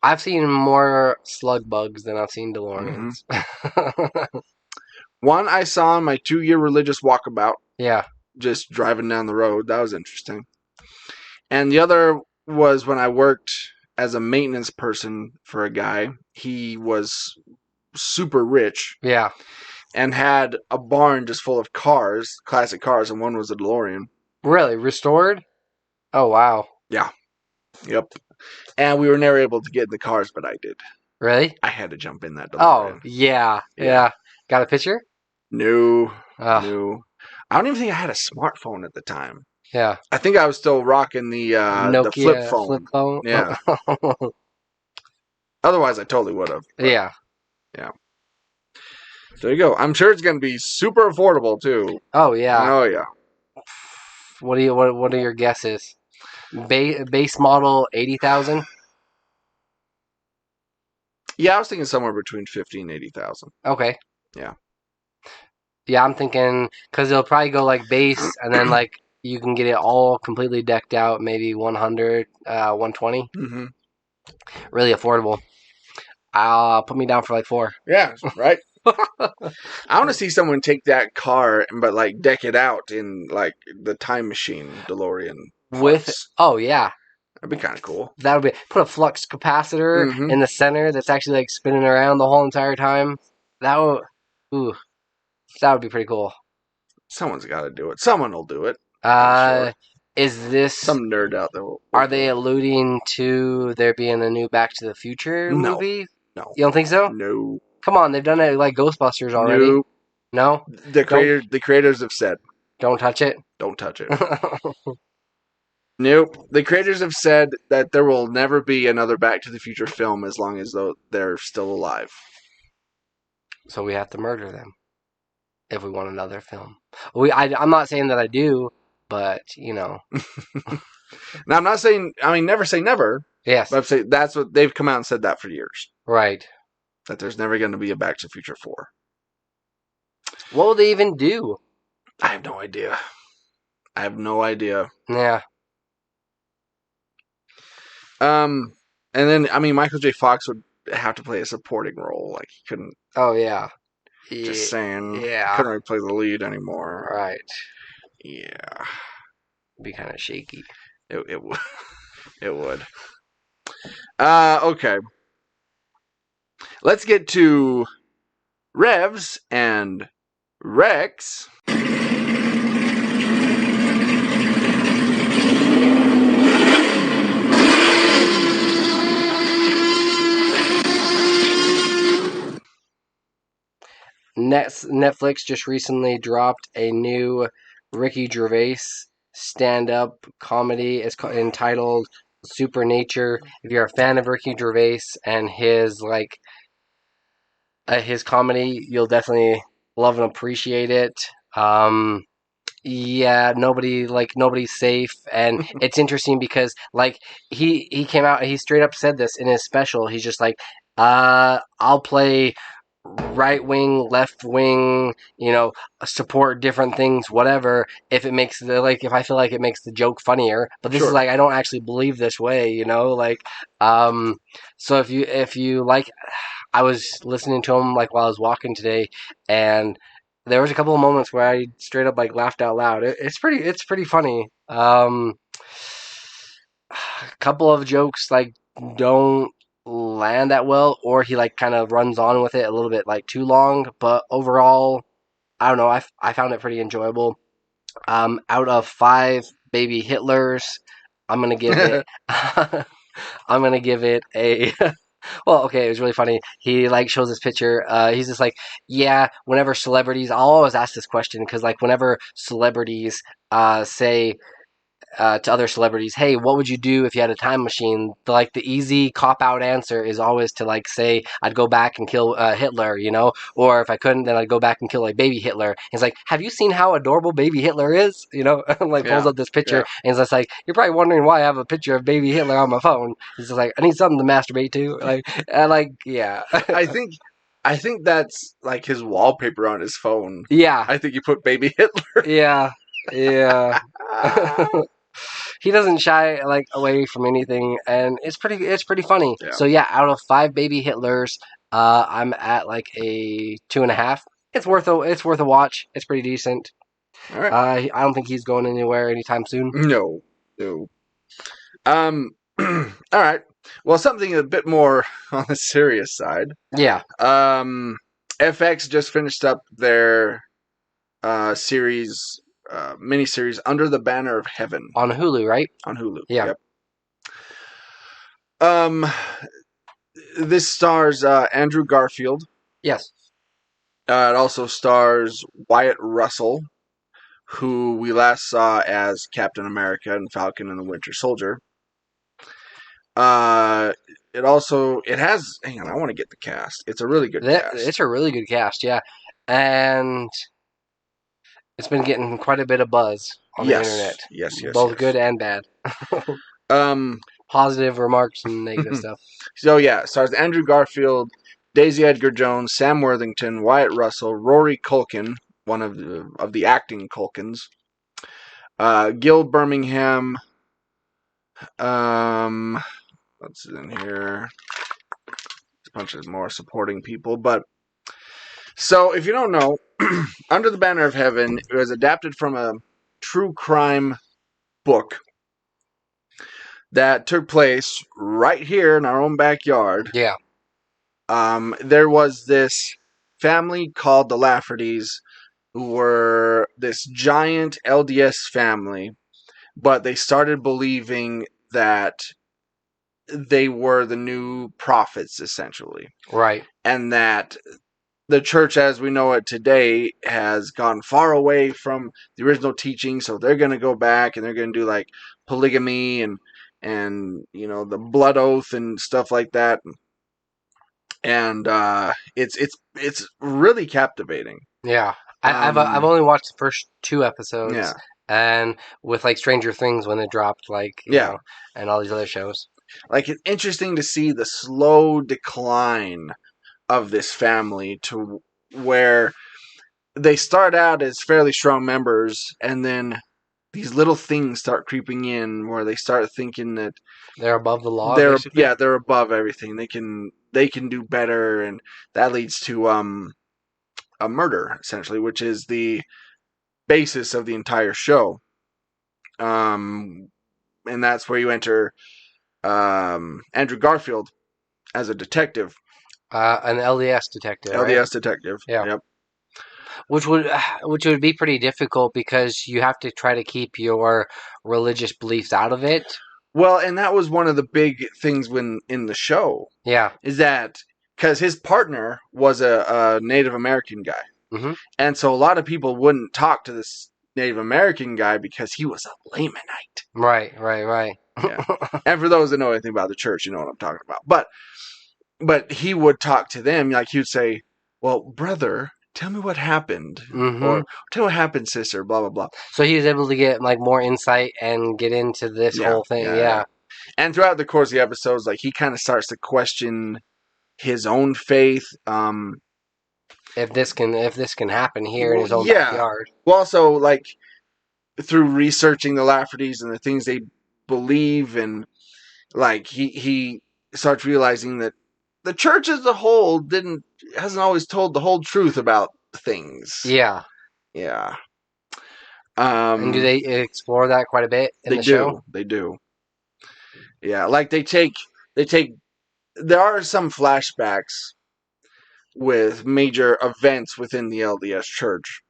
I've seen more slug bugs than I've seen DeLoreans. One I saw on my 2-year religious walkabout. Yeah. Just driving down the road. That was interesting. And the other was when I worked as a maintenance person for a guy. He was super rich. Yeah. And had a barn just full of cars, classic cars, and one was a DeLorean. Really? Restored? Oh, wow. Yeah. Yep. And we were never able to get in the cars, but I did. Really? I had to jump in that DeLorean. Oh, yeah. Got a picture? No. Oh. No. I don't even think I had a smartphone at the time. Yeah. I think I was still rocking the Nokia flip phone. Flip phone? Yeah. Otherwise, I totally would have. Yeah. Yeah. There you go. I'm sure it's going to be super affordable, too. Oh, yeah. Oh, yeah. What are your guesses? Base model 80,000? Yeah, I was thinking somewhere between 50 and 80,000. Okay. Yeah. Yeah, I'm thinking because they'll probably go like base, and then like you can get it all completely decked out, maybe 100, 120. Mm-hmm. Really affordable. Put me down for like 4. Yeah, right. I want to see someone take that car, but like deck it out in like the time machine DeLorean. Oh yeah, that'd be kind of cool. That would be put a flux capacitor in the center that's actually like spinning around the whole entire time. That would be pretty cool. Someone's got to do it. Someone will do it. Sure. Is this some nerd out there? Are they alluding to there being a new Back to the Future movie? No. You don't think so? No. Come on, they've done it like Ghostbusters already. No? The creators have said. Don't touch it? Don't touch it. Nope. The creators have said that there will never be another Back to the Future film as long as they're still alive. So we have to murder them. if we want another film. I'm not saying that I do, but Now, I'm not saying, never say never, yes, but I'm saying that's what they've come out and said that for years. right. That there's never going to be a Back to the Future 4. What will they even do? I have no idea. Yeah, And then, Michael J. Fox would have to play a supporting role. Like, he couldn't, oh yeah, just saying, yeah, couldn't really play the lead anymore. right. Yeah. Be kind of shaky. It would. It would. Okay. Let's get to Revs and Rex. Netflix just recently dropped a new Ricky Gervais stand-up comedy. It's entitled Supernature. If you're a fan of Ricky Gervais and his comedy, you'll definitely love and appreciate it. Yeah, nobody's safe, and it's interesting because he came out and he straight up said this in his special. He's just like, I'll play right wing, left wing, support different things, whatever. If it makes if I feel like it makes the joke funnier, but this is I don't actually believe this way, So if you like, I was listening to him while I was walking today, and there was a couple of moments where I straight up laughed out loud. It's pretty funny. A couple of jokes don't land that well, or he kind of runs on with it a little bit too long. But overall, I don't know. I found it pretty enjoyable. Out of 5 baby Hitlers, I'm gonna give it. I'm gonna give it a. Well, okay, it was really funny. He shows this picture. He's just yeah. Whenever celebrities, I'll always ask this question because whenever celebrities say to other celebrities, hey, what would you do if you had a time machine? The easy cop out answer is always to say I'd go back and kill Hitler, or if I couldn't, then I'd go back and kill baby Hitler. He's have you seen how adorable baby Hitler is? Pulls up this picture and he's just you're probably wondering why I have a picture of baby Hitler on my phone. He's just I need something to masturbate to. Yeah. I think that's his wallpaper on his phone. Yeah. I think you put baby Hitler. Yeah. Yeah. He doesn't shy away from anything, and it's pretty funny. Yeah. So yeah, out of 5 baby Hitlers, I'm at a 2.5. It's worth a watch. It's pretty decent. All right. I don't think he's going anywhere anytime soon. No. All right. Well, something a bit more on the serious side. Yeah. FX just finished up their series. Miniseries Under the Banner of Heaven on Hulu, right? On Hulu. Yeah. Yep. This stars Andrew Garfield. Yes. It also stars Wyatt Russell, who we last saw as Captain America and Falcon and the Winter Soldier. It has. Hang on, I want to get the cast. It's a really good cast. It's a really good cast, yeah, and it's been getting quite a bit of buzz on the internet. Yes. Both good and bad. Positive remarks and negative stuff. So yeah, stars Andrew Garfield, Daisy Edgar Jones, Sam Worthington, Wyatt Russell, Rory Culkin, one of the acting Culkins, Gil Birmingham. What's in here? A bunch of more supporting people, but so if you don't know, Under the Banner of Heaven was adapted from a true crime book that took place right here in our own backyard. Yeah. There was this family called the Laffertys, who were this giant LDS family, but they started believing that they were the new prophets, essentially. Right. And that the church as we know it today has gone far away from the original teaching, so they're going to go back and they're going to do polygamy and the blood oath and stuff like that. And it's really captivating. Yeah. I've only watched the first 2 episodes, Yeah. and with like Stranger Things when it dropped, like you Yeah. know, and all these other shows. Like, it's interesting to see the slow decline of this family to where they start out as fairly strong members, and then these little things start creeping in where they start thinking that They're above the law, basically. they're above everything. They can do better, and that leads to a murder, essentially, which is the basis of the entire show. And that's where you enter Andrew Garfield as a detective, An LDS detective, right? LDS detective. Yeah. Yep. Which would be pretty difficult because you have to try to keep your religious beliefs out of it. Well, and that was one of the big things when in the show Yeah. is that because his partner was a Native American guy, Mm-hmm. and so a lot of people wouldn't talk to this Native American guy because he was a Lamanite. Right. Yeah. And for those that know anything about the church, you know what I'm talking about. But he would talk to them like he would say, "Well, brother, tell me what happened," Mm-hmm. or "Tell me what happened, sister." Blah blah blah. So he was able to get like more insight and get into this whole thing. Yeah. And throughout the course of the episodes, like he kind of starts to question his own faith. If this can happen here in his own backyard. Well, also like through researching the Laffertys and the things they believe, and like he starts realizing that the church as a whole hasn't always told the whole truth about things. Yeah. Yeah. And do they explore that quite a bit in the show? They do. Yeah, like they take there are some flashbacks with major events within the LDS church.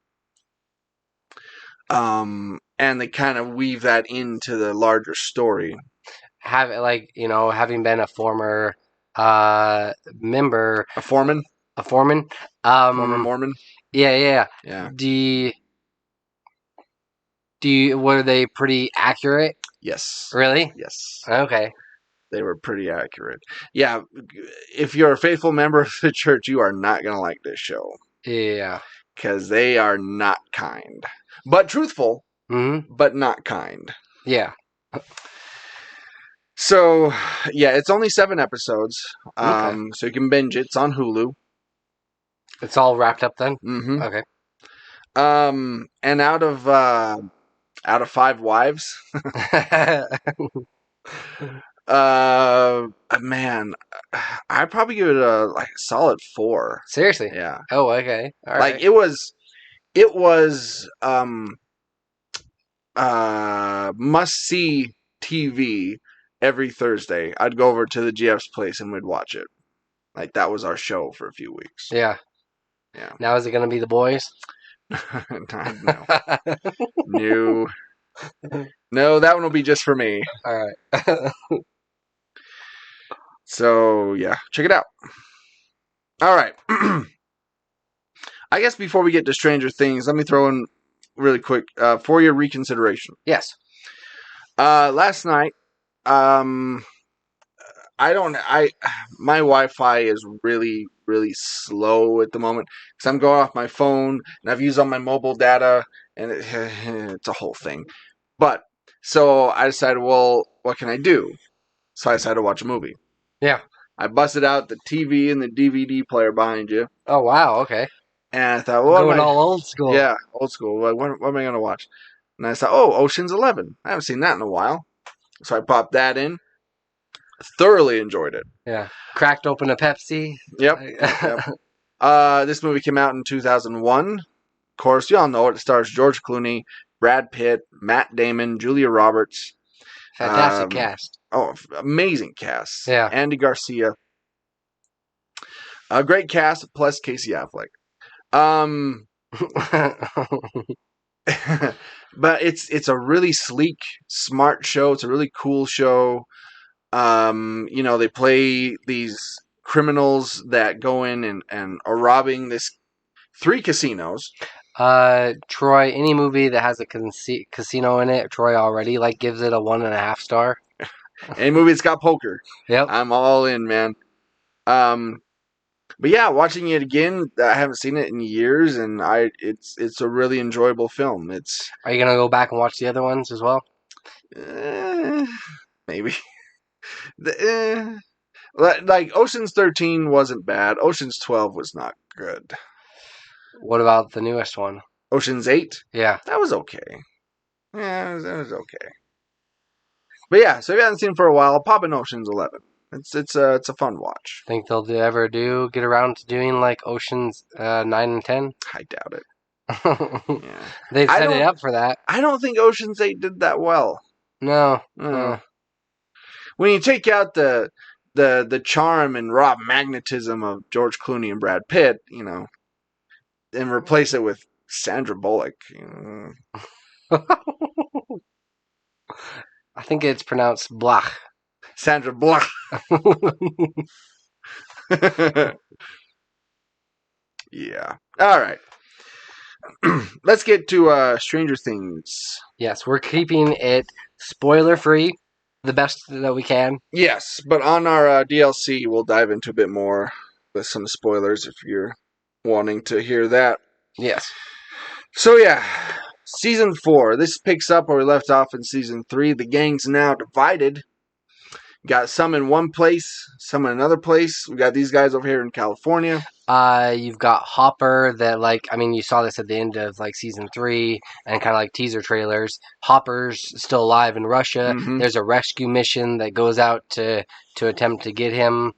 And they kind of weave that into the larger story. Having been a former member, A foreman, former Mormon. Yeah. Yeah. Were they pretty accurate? Yes. Really? Yes. Okay. They were pretty accurate. Yeah, if you're a faithful member of the church, you are not going to like this show. Yeah. Because they are not kind. But truthful, but not kind. Yeah. So, yeah, it's only 7 episodes. Okay. So you can binge it. It's on Hulu. It's all wrapped up then? Mm-hmm. Okay. And out of 5 wives, man, I'd probably give it a solid 4. Seriously? Yeah. Oh, okay. All right. Like it was must see TV every Thursday. I'd go over to the GF's place and we'd watch it. Like that was our show for a few weeks. Yeah. Yeah. Now is it going to be The Boys? No. No, that one will be just for me. All right. So, yeah, check it out. All right. I guess before we get to Stranger Things, let me throw in really quick for your reconsideration. Yes. Last night, my Wi-Fi is really, really slow at the moment because I'm going off my phone and I've used all my mobile data and it's a whole thing. But so I decided, well, what can I do? So I decided to watch a movie. Yeah. I busted out the TV and the DVD player behind you. Oh, wow. Okay. And I thought, well, going all old school. Yeah, old school. Like, what am I going to watch? And I thought, oh, Ocean's 11. I haven't seen that in a while. So I popped that in. Thoroughly enjoyed it. Yeah. Cracked open a Pepsi. Yep. This movie came out in 2001. Of course, y'all know it. It stars George Clooney, Brad Pitt, Matt Damon, Julia Roberts. Fantastic cast. Oh, amazing cast. Yeah. Andy Garcia. A great cast, plus Casey Affleck. But it's a really sleek, smart show. It's a really cool show. They play these criminals that go in and are robbing 3 casinos. Troy, any movie that has a casino in it, Troy already gives it a 1.5 star. Any movie that's got poker. Yep. I'm all in, man. But yeah, watching it again, I haven't seen it in years, and it's a really enjoyable film. It's Are you gonna go back and watch the other ones as well? maybe like Ocean's 13 wasn't bad. Ocean's 12 was not good. What about the newest one? Ocean's 8, Yeah. that was okay. Yeah, it was okay. But yeah, so if you haven't seen it for a while, pop in Ocean's 11. It's a fun watch. Think they'll get around to doing like Oceans 9 and 10? I doubt it. Yeah. They've I set it don't- up for that. I don't think Ocean's 8 did that well. No. When you take out the charm and raw magnetism of George Clooney and Brad Pitt, and replace it with Sandra Bullock. I think it's pronounced Blach. Sandra Bullock. Yeah. All right. Let's get to Stranger Things. Yes, we're keeping it spoiler free, the best that we can. Yes, but on our DLC, we'll dive into a bit more with some spoilers if you're wanting to hear that. Yes. So yeah, season 4. This picks up where we left off in season 3. The gang's now divided. Got some in one place, some in another place. We got these guys over here in California. You've got Hopper that, you saw this at the end of, season 3 and kind of like teaser trailers. Hopper's still alive in Russia. Mhm. There's a rescue mission that goes out to attempt to get him.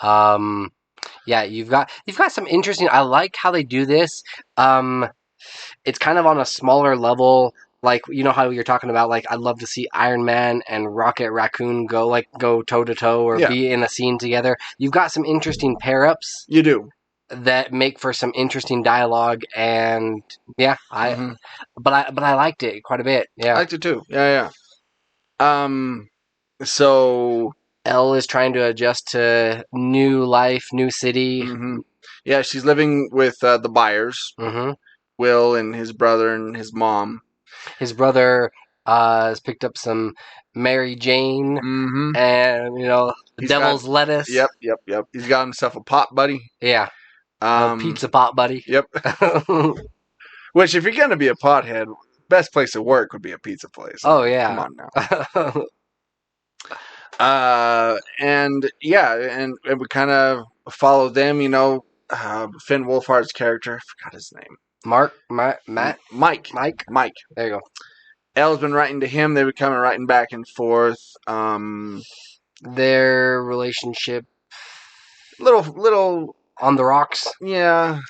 Yeah, you've got some interesting... I like how they do this. It's kind of on a smaller level. Like, you know how you're talking about, I'd love to see Iron Man and Rocket Raccoon go toe-to-toe or be in a scene together. You've got some interesting pair-ups. You do. That make for some interesting dialogue, and yeah, but I liked it quite a bit. Yeah, I liked it too. Yeah. So Elle is trying to adjust to new life, new city. Yeah, she's living with the Byers, Mm-hmm. Will and his brother and his mom. His brother has picked up some Mary Jane, and the devil's lettuce. Yep. He's got himself a pot buddy. Yeah. Pizza pot buddy. Yep. Which, if you're gonna be a pothead, best place to work would be a pizza place. Oh yeah. Come on now. And we kind of follow them. Finn Wolfhard's character. I forgot his name. Mike. Mike. There you go. Elle's been writing to him. They've been coming writing back and forth. Their relationship, little on the rocks. Yeah.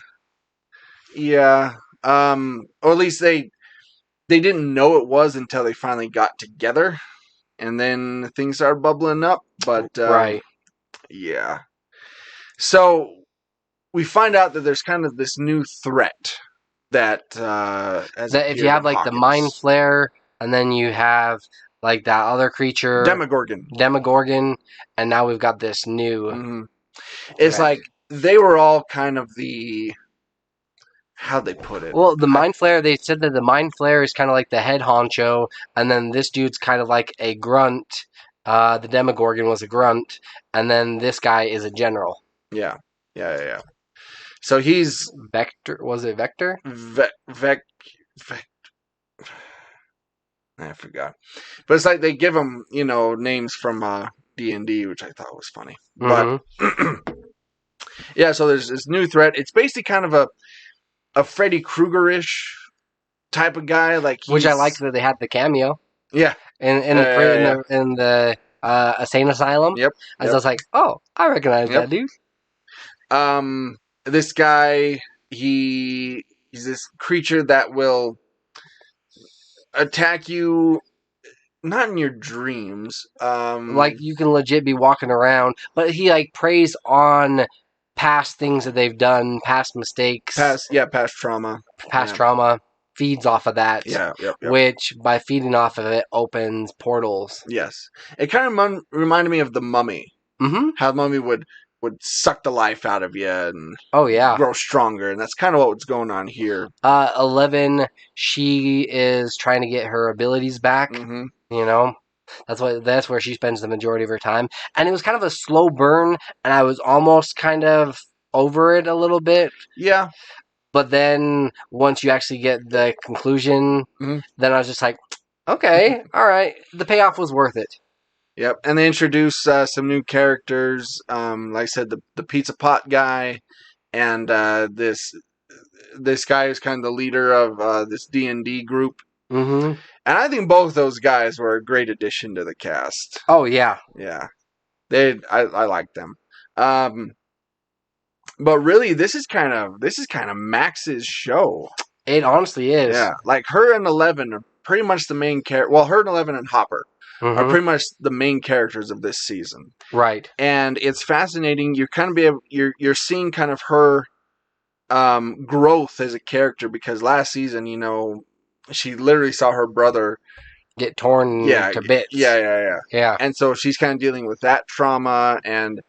Or at least they didn't know it was until they finally got together, and then things started bubbling up. But right. Yeah. So we find out that there's kind of this new threat that if you have the mind flare, and then you have that other creature, Demogorgon, and now we've got this new. It's threat. They were all kind of how'd they put it? Well, the mind flare, they said that the mind flare is kind of like the head honcho, and then this dude's kind of like a grunt. The Demogorgon was a grunt, and then this guy is a general. Yeah. So he's Vector. Was it Vector? I forgot. But it's they give him, names from D&D, which I thought was funny. But yeah, so there's this new threat. It's basically kind of a Freddy Krueger-ish type of guy, which I like that they had the cameo. Yeah, in the insane asylum. Yep. I was like, oh, I recognize that dude. This guy, he's this creature that will attack you. Not in your dreams. You can legit be walking around, but he preys on past things that they've done, past mistakes, past trauma, trauma, feeds off of that. Yep. Which by feeding off of it opens portals. Yes, it kind of reminded me of the Mummy. How the Mummy would suck the life out of you and grow stronger, and that's kind of what's going on here. 11, she is trying to get her abilities back. That's where she spends the majority of her time, and it was kind of a slow burn, and I was almost kind of over it a little bit. Yeah. But then once you actually get the conclusion, Mhm. then I was just like, okay, all right. The payoff was worth it. Yep. And they introduce some new characters. Like I said, the pizza pot guy, and this guy is kind of the leader of this D&D group. Mm-hmm. And I think both those guys were a great addition to the cast. Oh, yeah. Yeah. I like them. But really, this is kind of Max's show. It honestly is. Yeah, like her and 11 are pretty much the main character. Well, her and 11 and Hopper are pretty much the main characters of this season. Right. And it's fascinating. You're kind of you're seeing kind of her growth as a character, because last season, she literally saw her brother get torn to bits. Yeah. And so she's kind of dealing with that trauma, and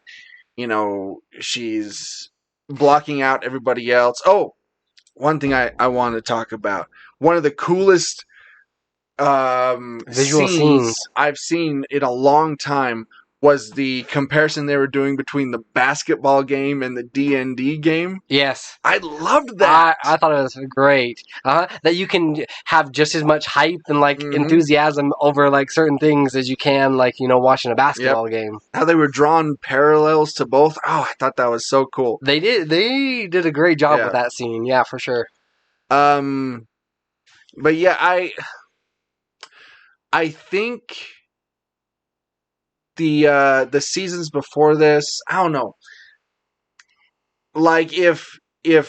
she's blocking out everybody else. Oh, one thing I want to talk about. One of the coolest visual scenes I've seen in a long time was the comparison they were doing between the basketball game and the D&D game. Yes. I loved that. I thought it was great. That you can have just as much hype and enthusiasm over certain things as you can watching a basketball game. How they were drawing parallels to both. Oh, I thought that was so cool. They did a great job with that scene. Yeah, for sure. But yeah, I think the seasons before this, I don't know. Like if the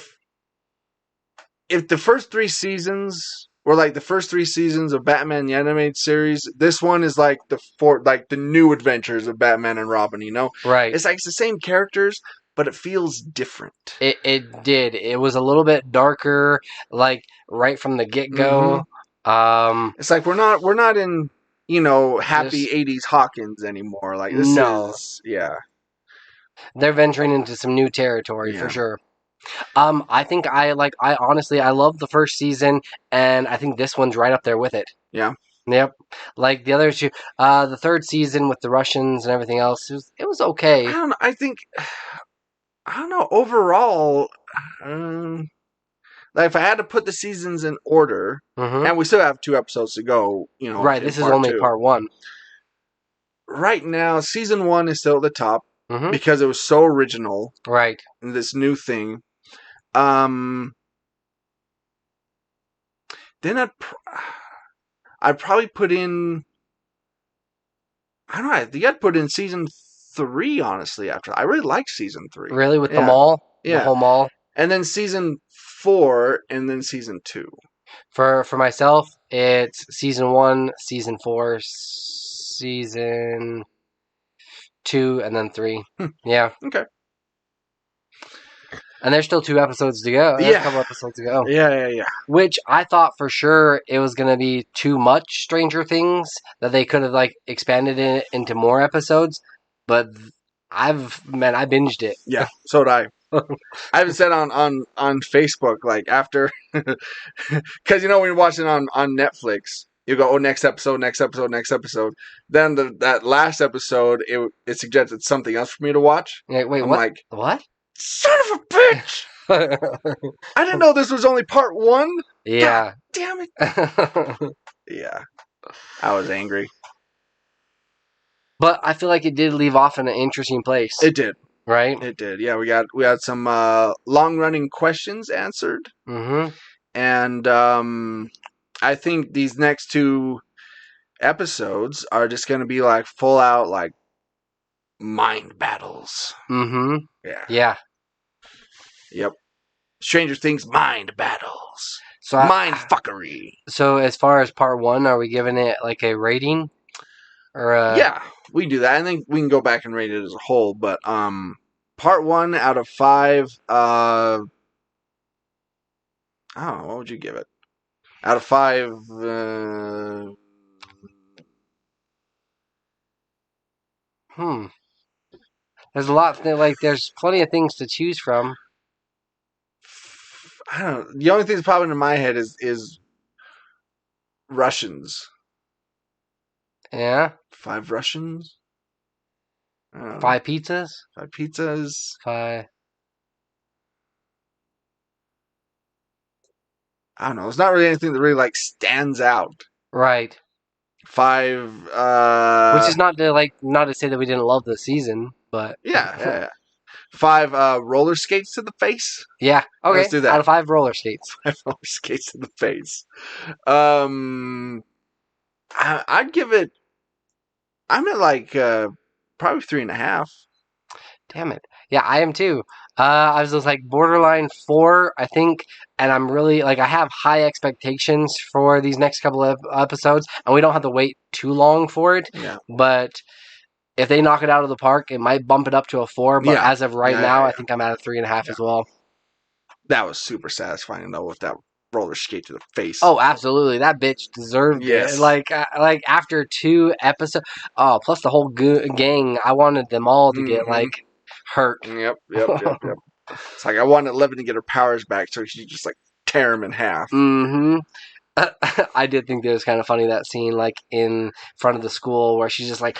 first 3 seasons were like the first 3 seasons of Batman the Animated Series, this one is like the new adventures of Batman and Robin, Right. It's like it's the same characters, but it feels different. It did. It was a little bit darker, right from the get-go. It's like we're not in happy 80s Hawkins anymore. Like this is They're venturing into some new territory for sure. I think I honestly love the first season, and I think this one's right up there with it. Yeah. Yep. Like the other two, the third season with the Russians and everything else, it was okay. I don't know. I don't know. Overall, like if I had to put the seasons in order, and we still have 2 episodes to go, Right, this is only part 1. Right now, season 1 is still at the top because it was so original. Right. And this new thing. Then I'd probably put in. I don't know. I think I'd put in season 3. Honestly, after I really liked season 3. Really, with the mall, the whole mall, and then season 4, and then season 2. For myself, it's season 1, season 4, season 2, and then 3. Yeah. Okay. And there's still 2 episodes to go. There's a couple episodes to go. Yeah. Which I thought for sure it was going to be too much Stranger Things, that they could have expanded it into more episodes. But I binged it. Yeah, so did I. I haven't said on Facebook, like after, because when you're watching on Netflix, you go, oh, next episode. Then that last episode, it suggested something else for me to watch. Yeah, wait, I'm what? like, what? Son of a bitch! I didn't know this was only part 1. Yeah. God damn it. Yeah. I was angry. But I feel like it did leave off in an interesting place. It did. Right? It did. Yeah, we had some long-running questions answered. And I think these next 2 episodes are just going to be full out mind battles. Yeah. Yep. Stranger Things mind battles. So mind fuckery. So as far as part 1, are we giving it a rating? Or yeah, we can do that. I think we can go back and rate it as a whole, but part 1 out of 5, I don't know, what would you give it? Out of 5, There's a lot, there's plenty of things to choose from. I don't know. The only thing that's popping in my head is Russians. Yeah? 5 Russians? 5 pizzas? 5 pizzas. 5. I don't know. It's not really anything that really like stands out. Right. 5. Which is not to say that we didn't love the season, but Yeah. 5 roller skates to the face. Yeah. Okay. Let's do that. Out of 5 roller skates. 5 roller skates to the face. I'd give it. I'm at like probably 3.5. Damn it. Yeah, I am too. I was just like borderline 4, I think, and I'm really like I have high expectations for these next couple of episodes, and we don't have to wait too long for it. Yeah. But if they knock it out of the park, it might bump it up to a 4. But Yeah. as of right now, I think I'm at a 3.5 as well. That was super satisfying though with that roller skate to the face. Oh, absolutely! That bitch deserved Yes. it. Like after 2 episodes, plus the whole gang, I wanted them all to get like hurt. Yep. It's like I wanted Eleven to get her powers back so she just like tear him in half. Mm-hmm. I did think it was kind of funny, that scene like in front of the school where she's just like,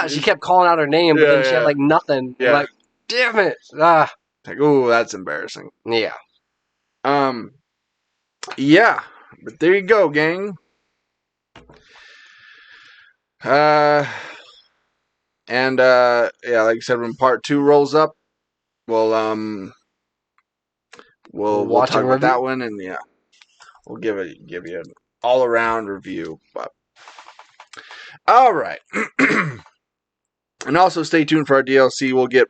she kept calling out her name, but then she had like nothing. Yeah. Like, damn it. Ah. Like, ooh, that's embarrassing. Yeah. Yeah. But there you go, gang. Yeah, like I said, when part 2 rolls up, we'll Watch talk and about review. that one, and yeah, we'll give you an all around review. But all right, and also stay tuned for our DLC. We'll get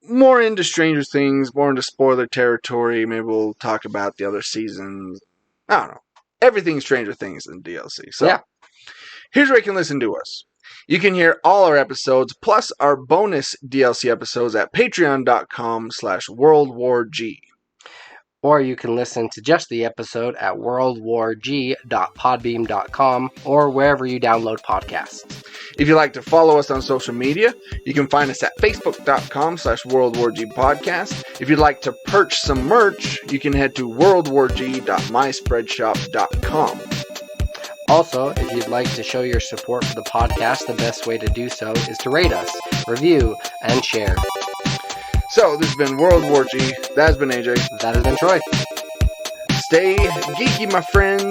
more into Stranger Things, more into spoiler territory. Maybe we'll talk about the other seasons. I don't know. Everything Stranger Things in DLC. So Yeah. Here's where you can listen to us. You can hear all our episodes, plus our bonus DLC episodes at patreon.com/WorldWarG. Or you can listen to just the episode at worldwarg.podbeam.com or wherever you download podcasts. If you'd like to follow us on social media, you can find us at facebook.com/WorldWarG podcast. If you'd like to purchase some merch, you can head to worldwarg.myspreadshop.com. Also, if you'd like to show your support for the podcast, the best way to do so is to rate us, review, and share. So, this has been World War G. That has been AJ. That has been Troy. Stay geeky, my friends.